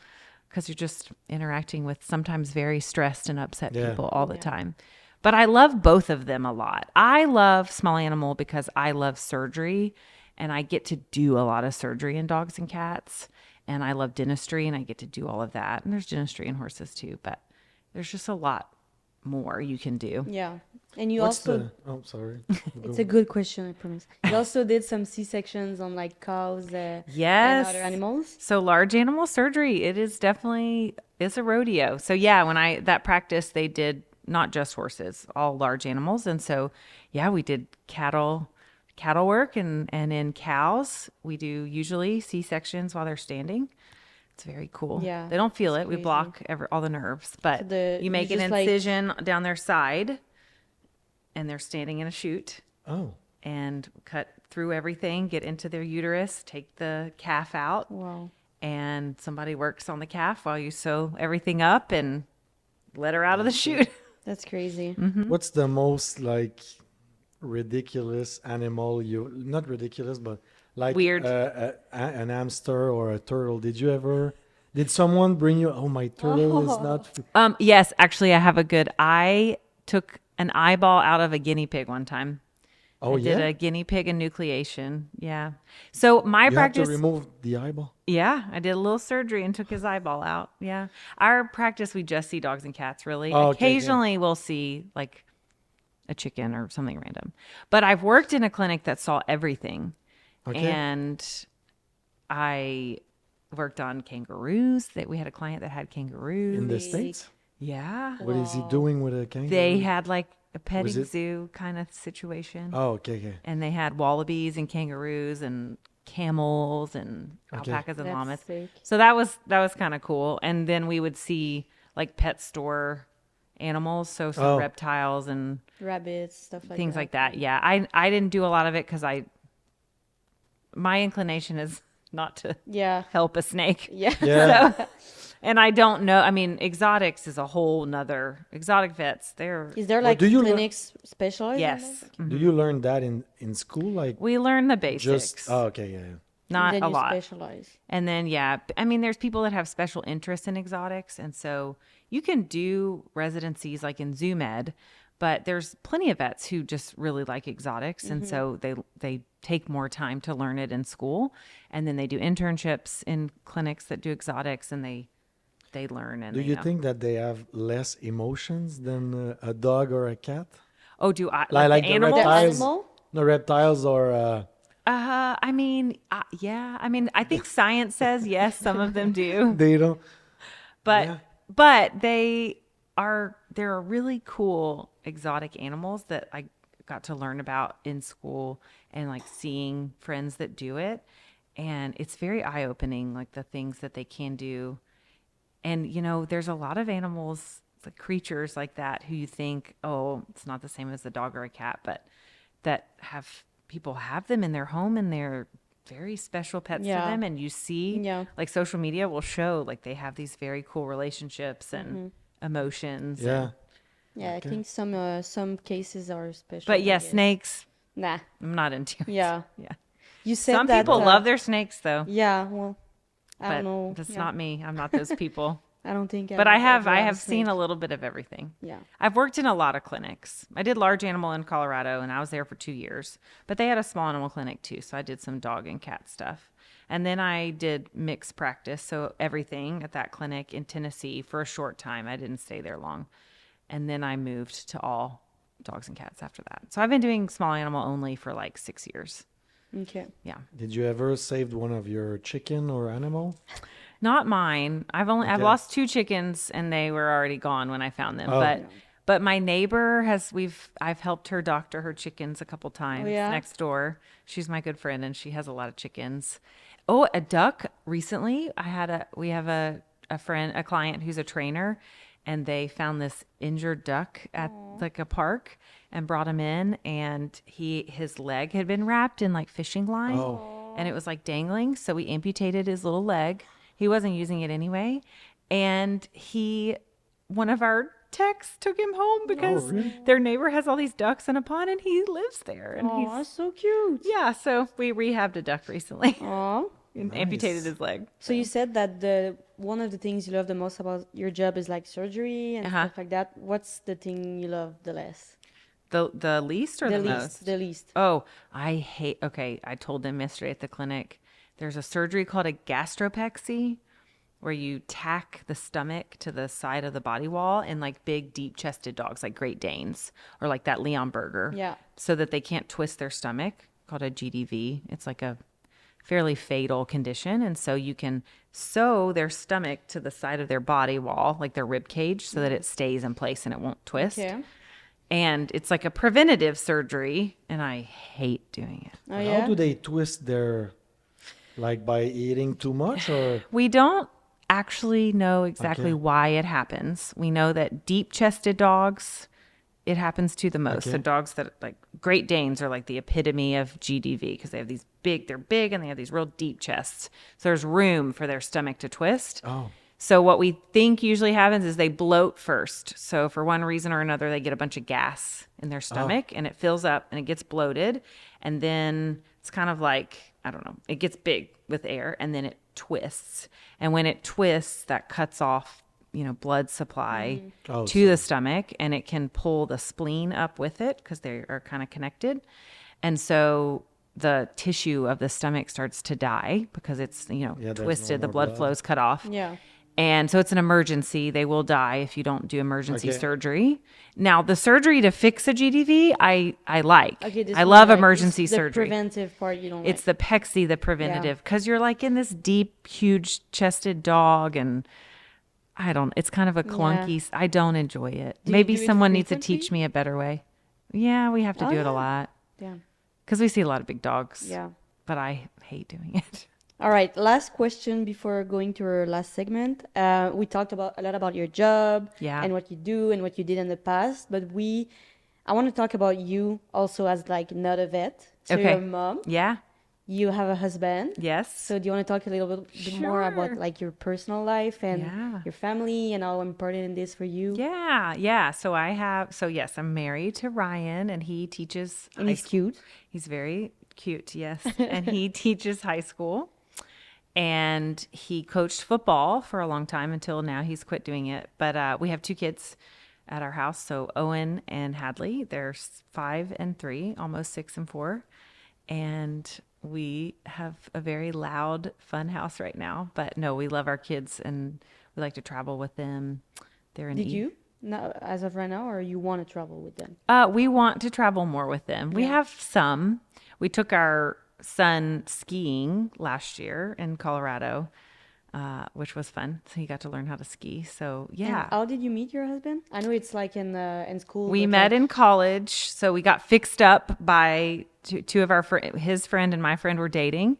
because you're just interacting with sometimes very stressed and upset Yeah. people all the time. But I love both of them a lot. I love small animal because I love surgery, and I get to do a lot of surgery in dogs and cats. And I love dentistry, and I get to do all of that. And there's dentistry in horses too, but there's just a lot more you can do. Yeah. And you what's also. oh, sorry. It's a good question, I promise. You also did some C-sections on like cows and Yes. other animals. So large animal surgery, it's a rodeo. So yeah, when that practice, they did not just horses, all large animals. And so, yeah, we did cattle work, and in cows, we do usually C-sections while they're standing. It's very cool. Yeah, They don't feel it's it. We crazy. block all the nerves, but you you make an just, like- incision down their side, and they're standing in a chute, Oh, and cut through everything, get into their uterus, take the calf out, Wow. and somebody works on the calf while you sew everything up and let her out of the chute. That's crazy. what's the most like ridiculous animal you? Not ridiculous, but like Weird. an hamster or a turtle. Did you ever? Did someone bring you? Oh, my turtle is not. Yes, actually, I have a good. I took an eyeball out of a guinea pig one time. Oh, I did yeah. a guinea pig enucleation. Yeah. So my You have to practice. remove the eyeball. Yeah, I did a little surgery and took his eyeball out. Yeah. Our practice, we just see dogs and cats, really. Oh, okay, yeah. Occasionally, we'll see like a chicken or something random. But I've worked in a clinic that saw everything. Okay. And I worked on kangaroos. That we had a client that had kangaroos. In the States? Yeah. What is he doing with a kangaroo? They had like a petting it- zoo kind of situation. Oh, okay, okay. And they had wallabies and kangaroos and camels and Okay. alpacas and That's llamas. sick. So that was kind of cool. And then we would see like pet store animals, so some Oh. reptiles and Rabbits, stuff like things that. like that. Yeah, I didn't do a lot of it because my inclination is not to Yeah. help a snake. Yeah. Yeah. So, and I don't know. I mean, exotics is a whole nother exotic vets. They're Is there like do you clinics specialized? in yes. that? Do you learn that in school? Like We learn the basics, just oh, okay, yeah, yeah. not then a you lot. specialize. And then, yeah, I mean, there's people that have special interests in exotics. And so you can do residencies like in Zoo Med, but there's plenty of vets who just really like exotics. And so they take more time to learn it in school. And then they do internships in clinics that do exotics, and they learn. And Do they you know. think that they have less emotions than a dog or a cat? Oh, do I Like the the animals? The reptiles? animal? No, reptiles or I mean, yeah. I mean, I think science says yes, some of them do. they don't. But Yeah. but there are really cool exotic animals that I got to learn about in school, and like seeing friends that do it, and it's very eye-opening, like the things that they can do. And there's a lot of animals, like creatures like that, who you think, oh, it's not the same as a dog or a cat, but that people have them in their home, and they're very special pets Yeah. to them. And you see, Yeah. like social media will show, like they have these very cool relationships and emotions. Yeah. and- Yeah, Okay. I think some cases are special. but I yeah, guess. snakes, Nah. I'm not into it. Yeah. Yeah. You said Some that, people love their snakes though, Yeah, well, I but don't know. that's Yeah. not me. I'm not those people. I don't think. But would I have ever a seen a snake. little bit of everything. Yeah. I've worked in a lot of clinics. I did large animal in Colorado, and I was there for 2 years. But they had a small animal clinic too, so I did some dog and cat stuff. And then I did mixed practice, so everything at that clinic in Tennessee for a short time. I didn't stay there long. And then I moved to all dogs and cats after that. So I've been doing small animal only for like 6 years. Okay. Yeah. Did you ever saved one of your chicken or animal? Not mine. I've Okay. lost 2 chickens, and they were already gone when I found them. Oh. But my neighbor I've helped her doctor her chickens a couple times yeah? next door. She's my good friend, and she has a lot of chickens. Oh, a duck recently. We have a client who's a trainer, and they found this injured duck at like a park and brought him in, and his leg had been wrapped in like fishing line. Oh. And it was like dangling, so we amputated his little leg. He wasn't using it anyway, and one of our techs took him home because really? their neighbor has all these ducks in a pond, and he lives there. And Oh, that's so cute. yeah, so we rehabbed a duck recently Oh. and amputated his leg. So you said that one of the things you love the most about your job is like surgery and Uh-huh. stuff like that. What's the thing you love the less? The least or the, least. most? The least. Oh, okay, I told them yesterday at the clinic, there's a surgery called a gastropexy, where you tack the stomach to the side of the body wall in like big, deep chested dogs, like Great Danes or like that Leon Burger. Yeah. So that they can't twist their stomach, called a GDV. It's like a fairly fatal condition. And so you can sew their stomach to the side of their body wall, like their rib cage, so that it stays in place and it won't twist. Okay. And it's like a preventative surgery, and I hate doing it. Oh, How yeah? do they twist their, like by eating too much or? We don't actually know exactly Okay. why it happens. We know that deep-chested dogs, it happens to the most. Okay. So dogs that like Great Danes are like the epitome of GDV because they have these they're big and they have these real deep chests. So there's room for their stomach to twist. Oh, So what we think usually happens is they bloat first. So for one reason or another, they get a bunch of gas in their stomach and it fills up and it gets bloated. And then it's kind of like, I don't know, it gets big with air and then it twists. And when it twists, that cuts off, blood supply Oh, to the stomach, and it can pull the spleen up with it because they are kind of connected. And so the tissue of the stomach starts to die because it's, there's no twisted, the more blood blood. flow's cut off. Yeah. And so it's an emergency. They will die if you don't do emergency Okay. surgery. Now, the surgery to fix a GDV, I like. Okay, this I one, love like, emergency the surgery. preventive part you don't It's like. the PEXI, the preventative, because you're like in this deep, huge chested dog, and it's kind of a clunky. I don't enjoy it. Do you Maybe do it someone needs to frequently? teach me a better way. Yeah, we have to Oh, do it yeah. a lot Yeah. because we see a lot of big dogs. Yeah. But I hate doing it. All right. Last question before going to our last segment. We talked a lot about your job Yeah. and what you do and what you did in the past, but I want to talk about you also as like not a vet. So Okay. you're a mom. Yeah. You have a husband. Yes. So do you want to talk a little bit more about Sure. like your personal life and Yeah. your family and how important it is for you? Yeah. So yes, I'm married to Ryan, and he teaches And high he's school. cute. He's very cute, yes. And he teaches high school. And he coached football for a long time until now he's quit doing it. But we have 2 kids at our house. So Owen and Hadley, they're 5 and 3, almost 6 and 4. And we have a very loud, fun house right now. But no, we love our kids and we like to travel with them. They're in Did you? No, as of right now, or you want to travel with them? We want to travel more with them. We have some. We took our son skiing last year in Colorado, which was fun. So he got to learn how to ski. So yeah. And how did you meet your husband? I know it's like in school. We but, met like, in college, so we got fixed up by two of our his friend and my friend were dating,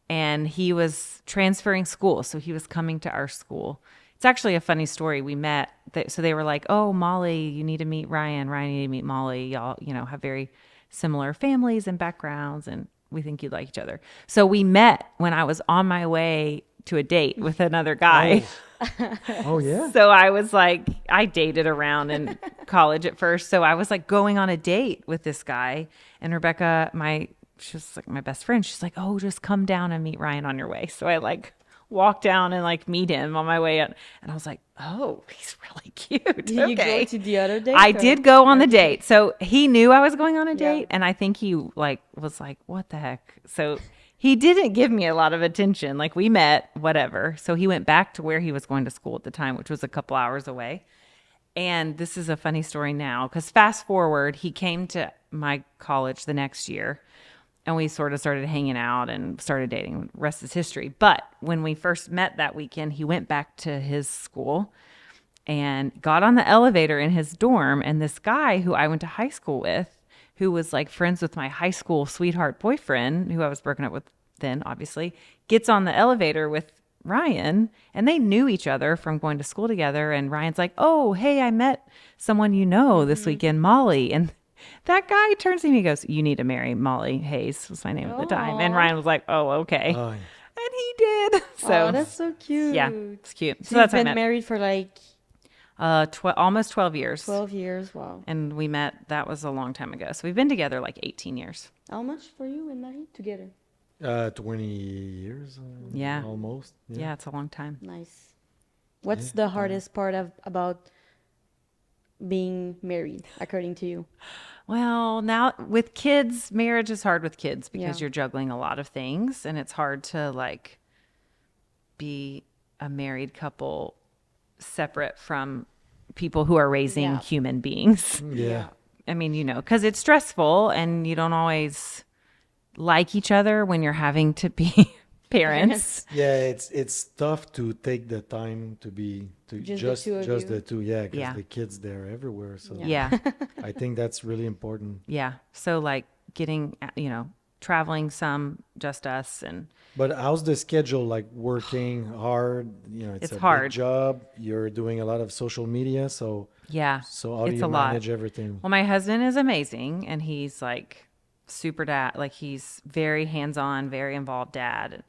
and he was transferring school, so he was coming to our school. It's actually a funny story. We met, so they were like, "Oh, Molly, you need to meet Ryan. Ryan, you need to meet Molly. Y'all, have very similar families and backgrounds, and we think you'd like each other." So we met when I was on my way to a date with another guy. Oh yeah. So I was like, I dated around in college at first. So I was like going on a date with this guy, and Rebecca, she's like my best friend. She's like, "Oh, just come down and meet Ryan on your way." So I like walked down and like meet him on my way out, and I was like, "Oh, he's really cute." Did you go to the other date? I or- did go on the date. So he knew I was going on a Yeah. date, and I think he was like, "What the heck?" So he didn't give me a lot of attention. Like we met, whatever. So he went back to where he was going to school at the time, which was a couple hours away. And this is a funny story now, because fast forward, he came to my college the next year, and we sort of started hanging out and started dating. Rest is history. But when we first met that weekend, he went back to his school and got on the elevator in his dorm. And this guy who I went to high school with, who was like friends with my high school sweetheart boyfriend, who I was broken up with then, obviously, gets on the elevator with Ryan, and they knew each other from going to school together. And Ryan's like, "Oh, hey, I met someone this weekend, Molly." And that guy turns to me and goes, "You need to marry Molly Hayes," was my name at the time. And Aw. Ryan was like, "Oh, okay." Oh, yeah. And he did. So Oh, that's so cute. yeah, it's cute. So So that's you've how I been met. married for like Almost 12 years. 12 years. Wow. And we met, that was a long time ago. So we've been together like 18 years. How much for you and married together? 20 years. Yeah. Almost. Yeah, it's a long time. Nice. What's the hardest part about being married, according to you? Well, now with kids, marriage is hard with kids because Yeah. you're juggling a lot of things, and it's hard to like be a married couple separate from people who are raising Yeah. human beings. Yeah. I mean, because it's stressful and you don't always like each other when you're having to be parents. Yeah, it's tough to take the time to be to Just the two of just you. the two. Yeah, because Yeah. the kids they're everywhere. So Yeah. I think that's really important. Yeah. So like getting, traveling some, just us. And But how's the schedule? Like working hard, it's It's a hard. big job. You're doing a lot of social media, so yeah, how do it's you a lot. manage everything? Well, my husband is amazing and he's like super dad. Like he's very hands-on, very involved dad.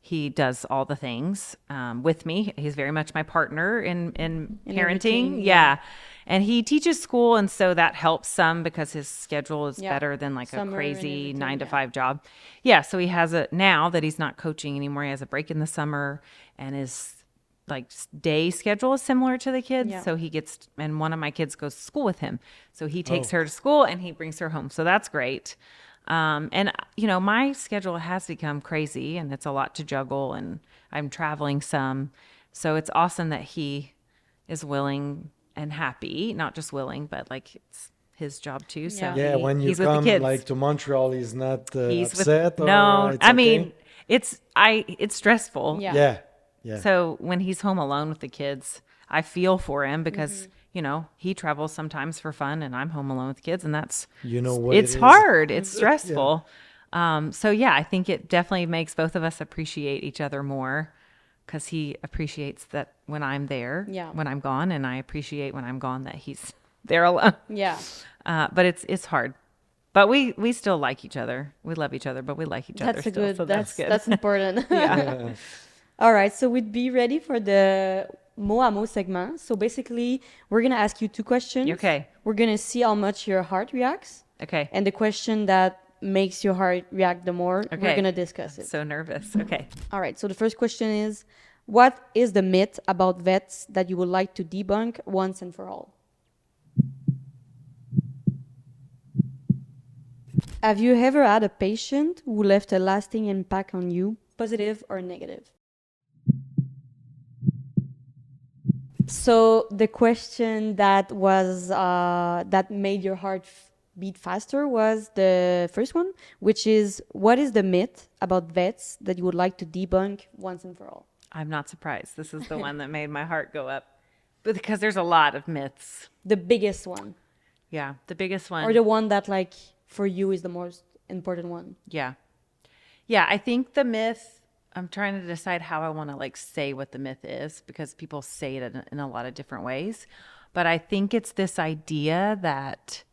He does all the things with me. He's very much my partner in parenting. everything, Yeah. And he teaches school. And so that helps some because his schedule is Yeah. better than like Summer a and crazy everything, 9 to yeah. 5 job. Yeah. So he has now that he's not coaching anymore, he has a break in the summer and his like day schedule is similar to the kids. Yeah. So he gets, and one of my kids goes to school with him. So he takes her to school and he brings her home. So that's great. And my schedule has become crazy and it's a lot to juggle and I'm traveling some. So it's awesome that he is willing and happy, not just willing, but like it's his job too. So Yeah. Yeah, when you he's with the come kids. like to Montreal, he's not He's upset. with, no, it's I okay? mean, it's stressful. Yeah. yeah, yeah. So when he's home alone with the kids, I feel for him because, he travels sometimes for fun and I'm home alone with the kids and that's, You know what it's it is. hard. It's stressful. So yeah, I think it definitely makes both of us appreciate each other more because he appreciates that when I'm there, Yeah. when I'm gone, and I appreciate when I'm gone that he's there alone. Yeah. But it's hard. But we still like each other. We love each other, but we like each other That's a still. good. So That's good. that's important. yeah. All right, so we'd be ready for the mot à mot segment. So basically, we're gonna ask you two questions. Okay. We're gonna see how much your heart reacts, Okay. and the question that makes your heart react the more, we're Okay. gonna discuss it. So nervous. Okay. All right. So the first question is, what is the myth about vets that you would like to debunk once and for all? Have you ever had a patient who left a lasting impact on you, positive or negative? So the question that was that made your heart beat faster was the first one, which is, what is the myth about vets that you would like to debunk once and for all? I'm not surprised. This is the one that made my heart go up. But because there's a lot of myths. The biggest one, Yeah. The biggest one. or the one that like for you is the most important one. Yeah. Yeah, I think the myth, I'm trying to decide how I want to like say what the myth is because people say it in a lot of different ways. But I think it's this idea that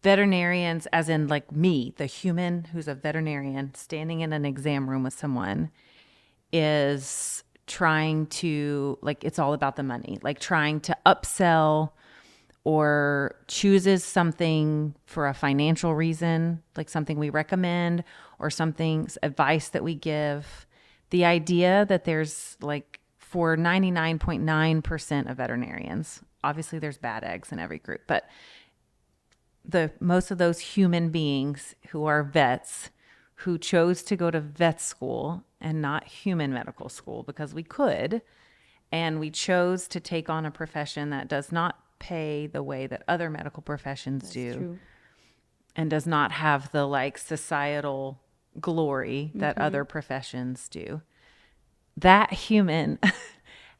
veterinarians, as in like me, the human who's a veterinarian standing in an exam room with someone, is trying to, like, it's all about the money, like trying to upsell or chooses something for a financial reason, like something we recommend or something, advice that we give. The idea that there's like, for 99.9% of veterinarians, obviously there's bad eggs in every group, but most of those human beings who are vets who chose to go to vet school and not human medical school because we could, and we chose to take on a profession that does not pay the way that other medical professions do. True. And does not have the like societal glory that other professions do. That human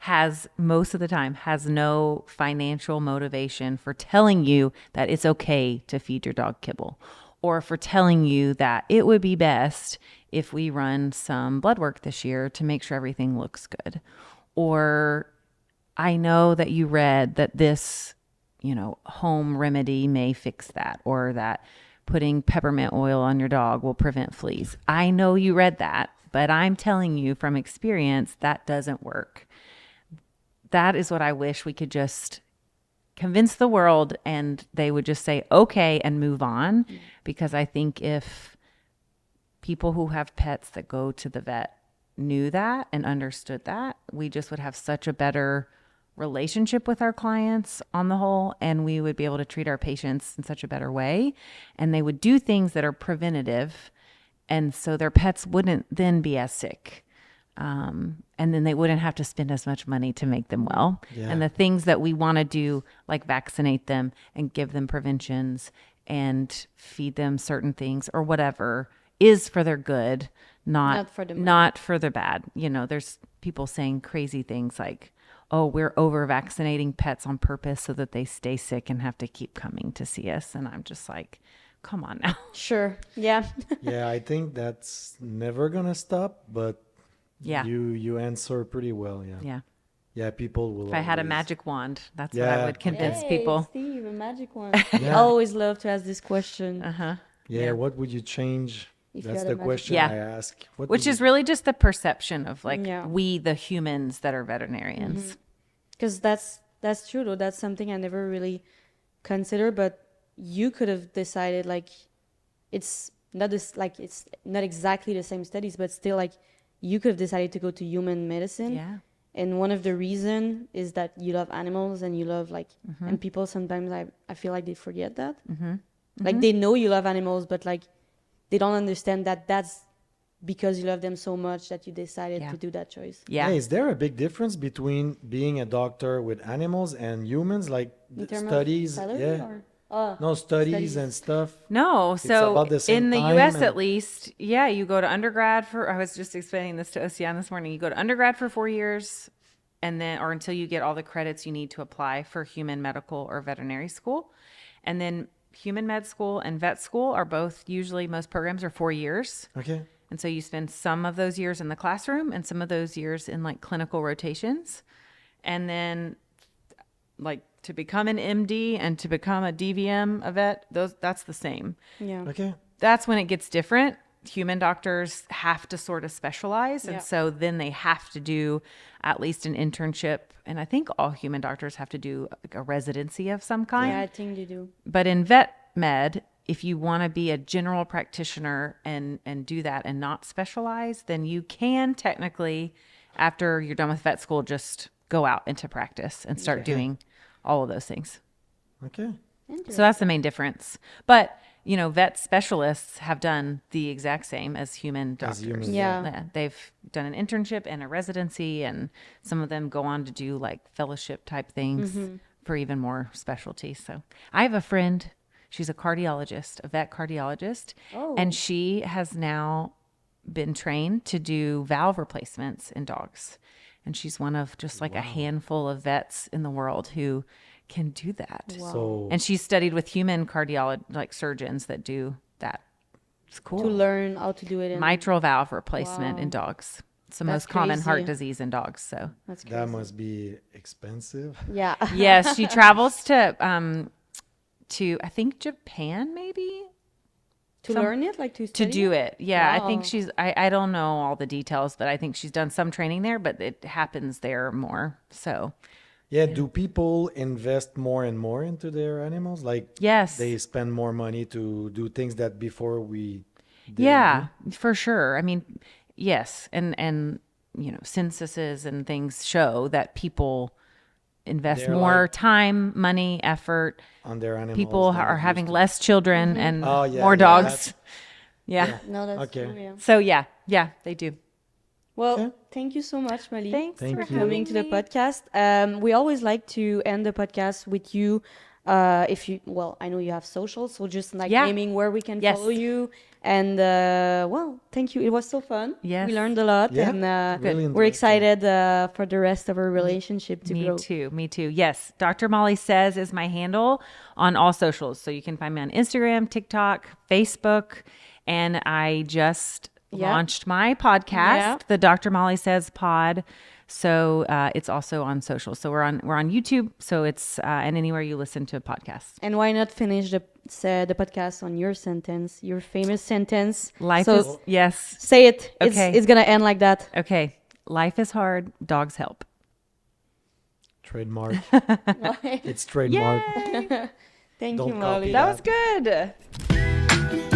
has most of the time has no financial motivation for telling you that it's okay to feed your dog kibble, or for telling you that it would be best if we run some blood work this year to make sure everything looks good. Or I know that you read that this, home remedy may fix that, or that putting peppermint oil on your dog will prevent fleas. I know you read that, but I'm telling you from experience that doesn't work. That is what I wish we could just convince the world and they would just say, okay, and move on. Because I think if people who have pets that go to the vet knew that and understood that, we just would have such a better relationship with our clients on the whole, and we would be able to treat our patients in such a better way, and they would do things that are preventative, and so their pets wouldn't then be as sick, and then they wouldn't have to spend as much money to make them well. Yeah. And the things that we want to do, like vaccinate them and give them preventions and feed them certain things or whatever is for their good, Not for the money. not for the bad. You know, there's people saying crazy things like, oh, we're over vaccinating pets on purpose so that they stay sick and have to keep coming to see us. And I'm just like, come on now. Sure. Yeah. Yeah, I think that's never gonna stop, but Yeah. you answer pretty well. Yeah. Yeah. Yeah, people will. If I had a always- magic wand, that's what I Yeah. would convince Hey, people. Steve, a magic one. I Yeah. always love to ask this question. Uh-huh. Yeah, Yeah. what would you change? If you That's had a the magic question wand. I Yeah. ask. What Which would is you- really just the perception of like Yeah. we, the humans that are veterinarians. Because that's true though. That's something I never really considered. But you could have decided like it's not this like it's not exactly the same studies, but still like you could have decided to go to human medicine. Yeah. And one of the reason is that you love animals and you love like and people sometimes I feel like they forget that. Like they know you love animals, but like they don't understand that that's because you love them so much that you decided Yeah. to do that choice. Yeah. Hey, is there a big difference between being a doctor with animals and humans? Like In terms studies? of salary Yeah. or No, studies Studies. and stuff. No, so about the same in the time U.S. and- at least, yeah, you go to undergrad for. I was just explaining this to Ocean this morning. You go to undergrad for 4 years, and then or until you get all the credits you need to apply for human medical or veterinary school, and then human med school and vet school are both usually most programs are 4 years, Okay. and so you spend some of those years in the classroom and some of those years in like clinical rotations, and then like to become an MD and to become a DVM, a vet, that's the same. yeah. Okay. That's when it gets different. Human doctors have to sort of specialize. Yeah. And so then they have to do at least an internship. And I think all human doctors have to do like a residency of some kind. Yeah, I think you do. But in vet med, if you want to be a general practitioner and do that and not specialize, then you can technically, after you're done with vet school, just go out into practice and start doing all of those things. Okay. So that's the main difference. But, you know, vet specialists have done the exact same as human doctors. humans, Yeah. They've done an internship and a residency, and some of them go on to do like fellowship type things for even more specialty. So I have a friend, she's a cardiologist, a vet cardiologist, and she has now been trained to do valve replacements in dogs. And she's one of just like a handful of vets in the world who can do that. So And she's studied with human cardiology, like surgeons that do that. It's cool. To learn how to do it in Mitral valve replacement in dogs. It's the That's most common heart crazy. disease in dogs. So That's crazy. that must be expensive. Yeah. yes, she travels to I think Japan maybe To learn it, like to to study do it. Yeah, I think Wow. she's I don't know all the details, but I think she's done some training there, but it happens there more. So Yeah. Do people invest more and more into their animals? Like yes. they spend more money to do things that before we didn't Yeah, for sure. I mean, yes, and you know, censuses and things show that people invest They're more like- time, money, effort. do on their animals. People than are it having used less children and Oh, yeah, more yeah, dogs. that's- Yeah. No, that's Okay. true, yeah. So yeah, they do. Well, Okay. thank you so much, Mali. Thanks Thank for you. Coming to the having me. podcast. We always like to end the podcast with you. If you, well, I know you have socials, so just like Yeah. naming where we can Yes. follow you. And well, thank you. It was so fun. Yes. We learned a lot, Yeah, and really we're interesting. excited for the rest of our relationship to Me grow. too. Me too. Yes. Dr. Molly Says is my handle on all socials. So you can find me on Instagram, TikTok, Facebook. And I just Yeah. launched my podcast, Yeah. the Dr. Molly Says Pod. So it's also on social. So we're on YouTube. So it's and anywhere you listen to a podcast. And why not finish the podcast on your sentence, your famous sentence? Life So is yes. say it. Okay. It's gonna end like that. Okay. Life is hard. Dogs help. Trademark. It's trademark. Thank Don't you, Molly. copy That was good.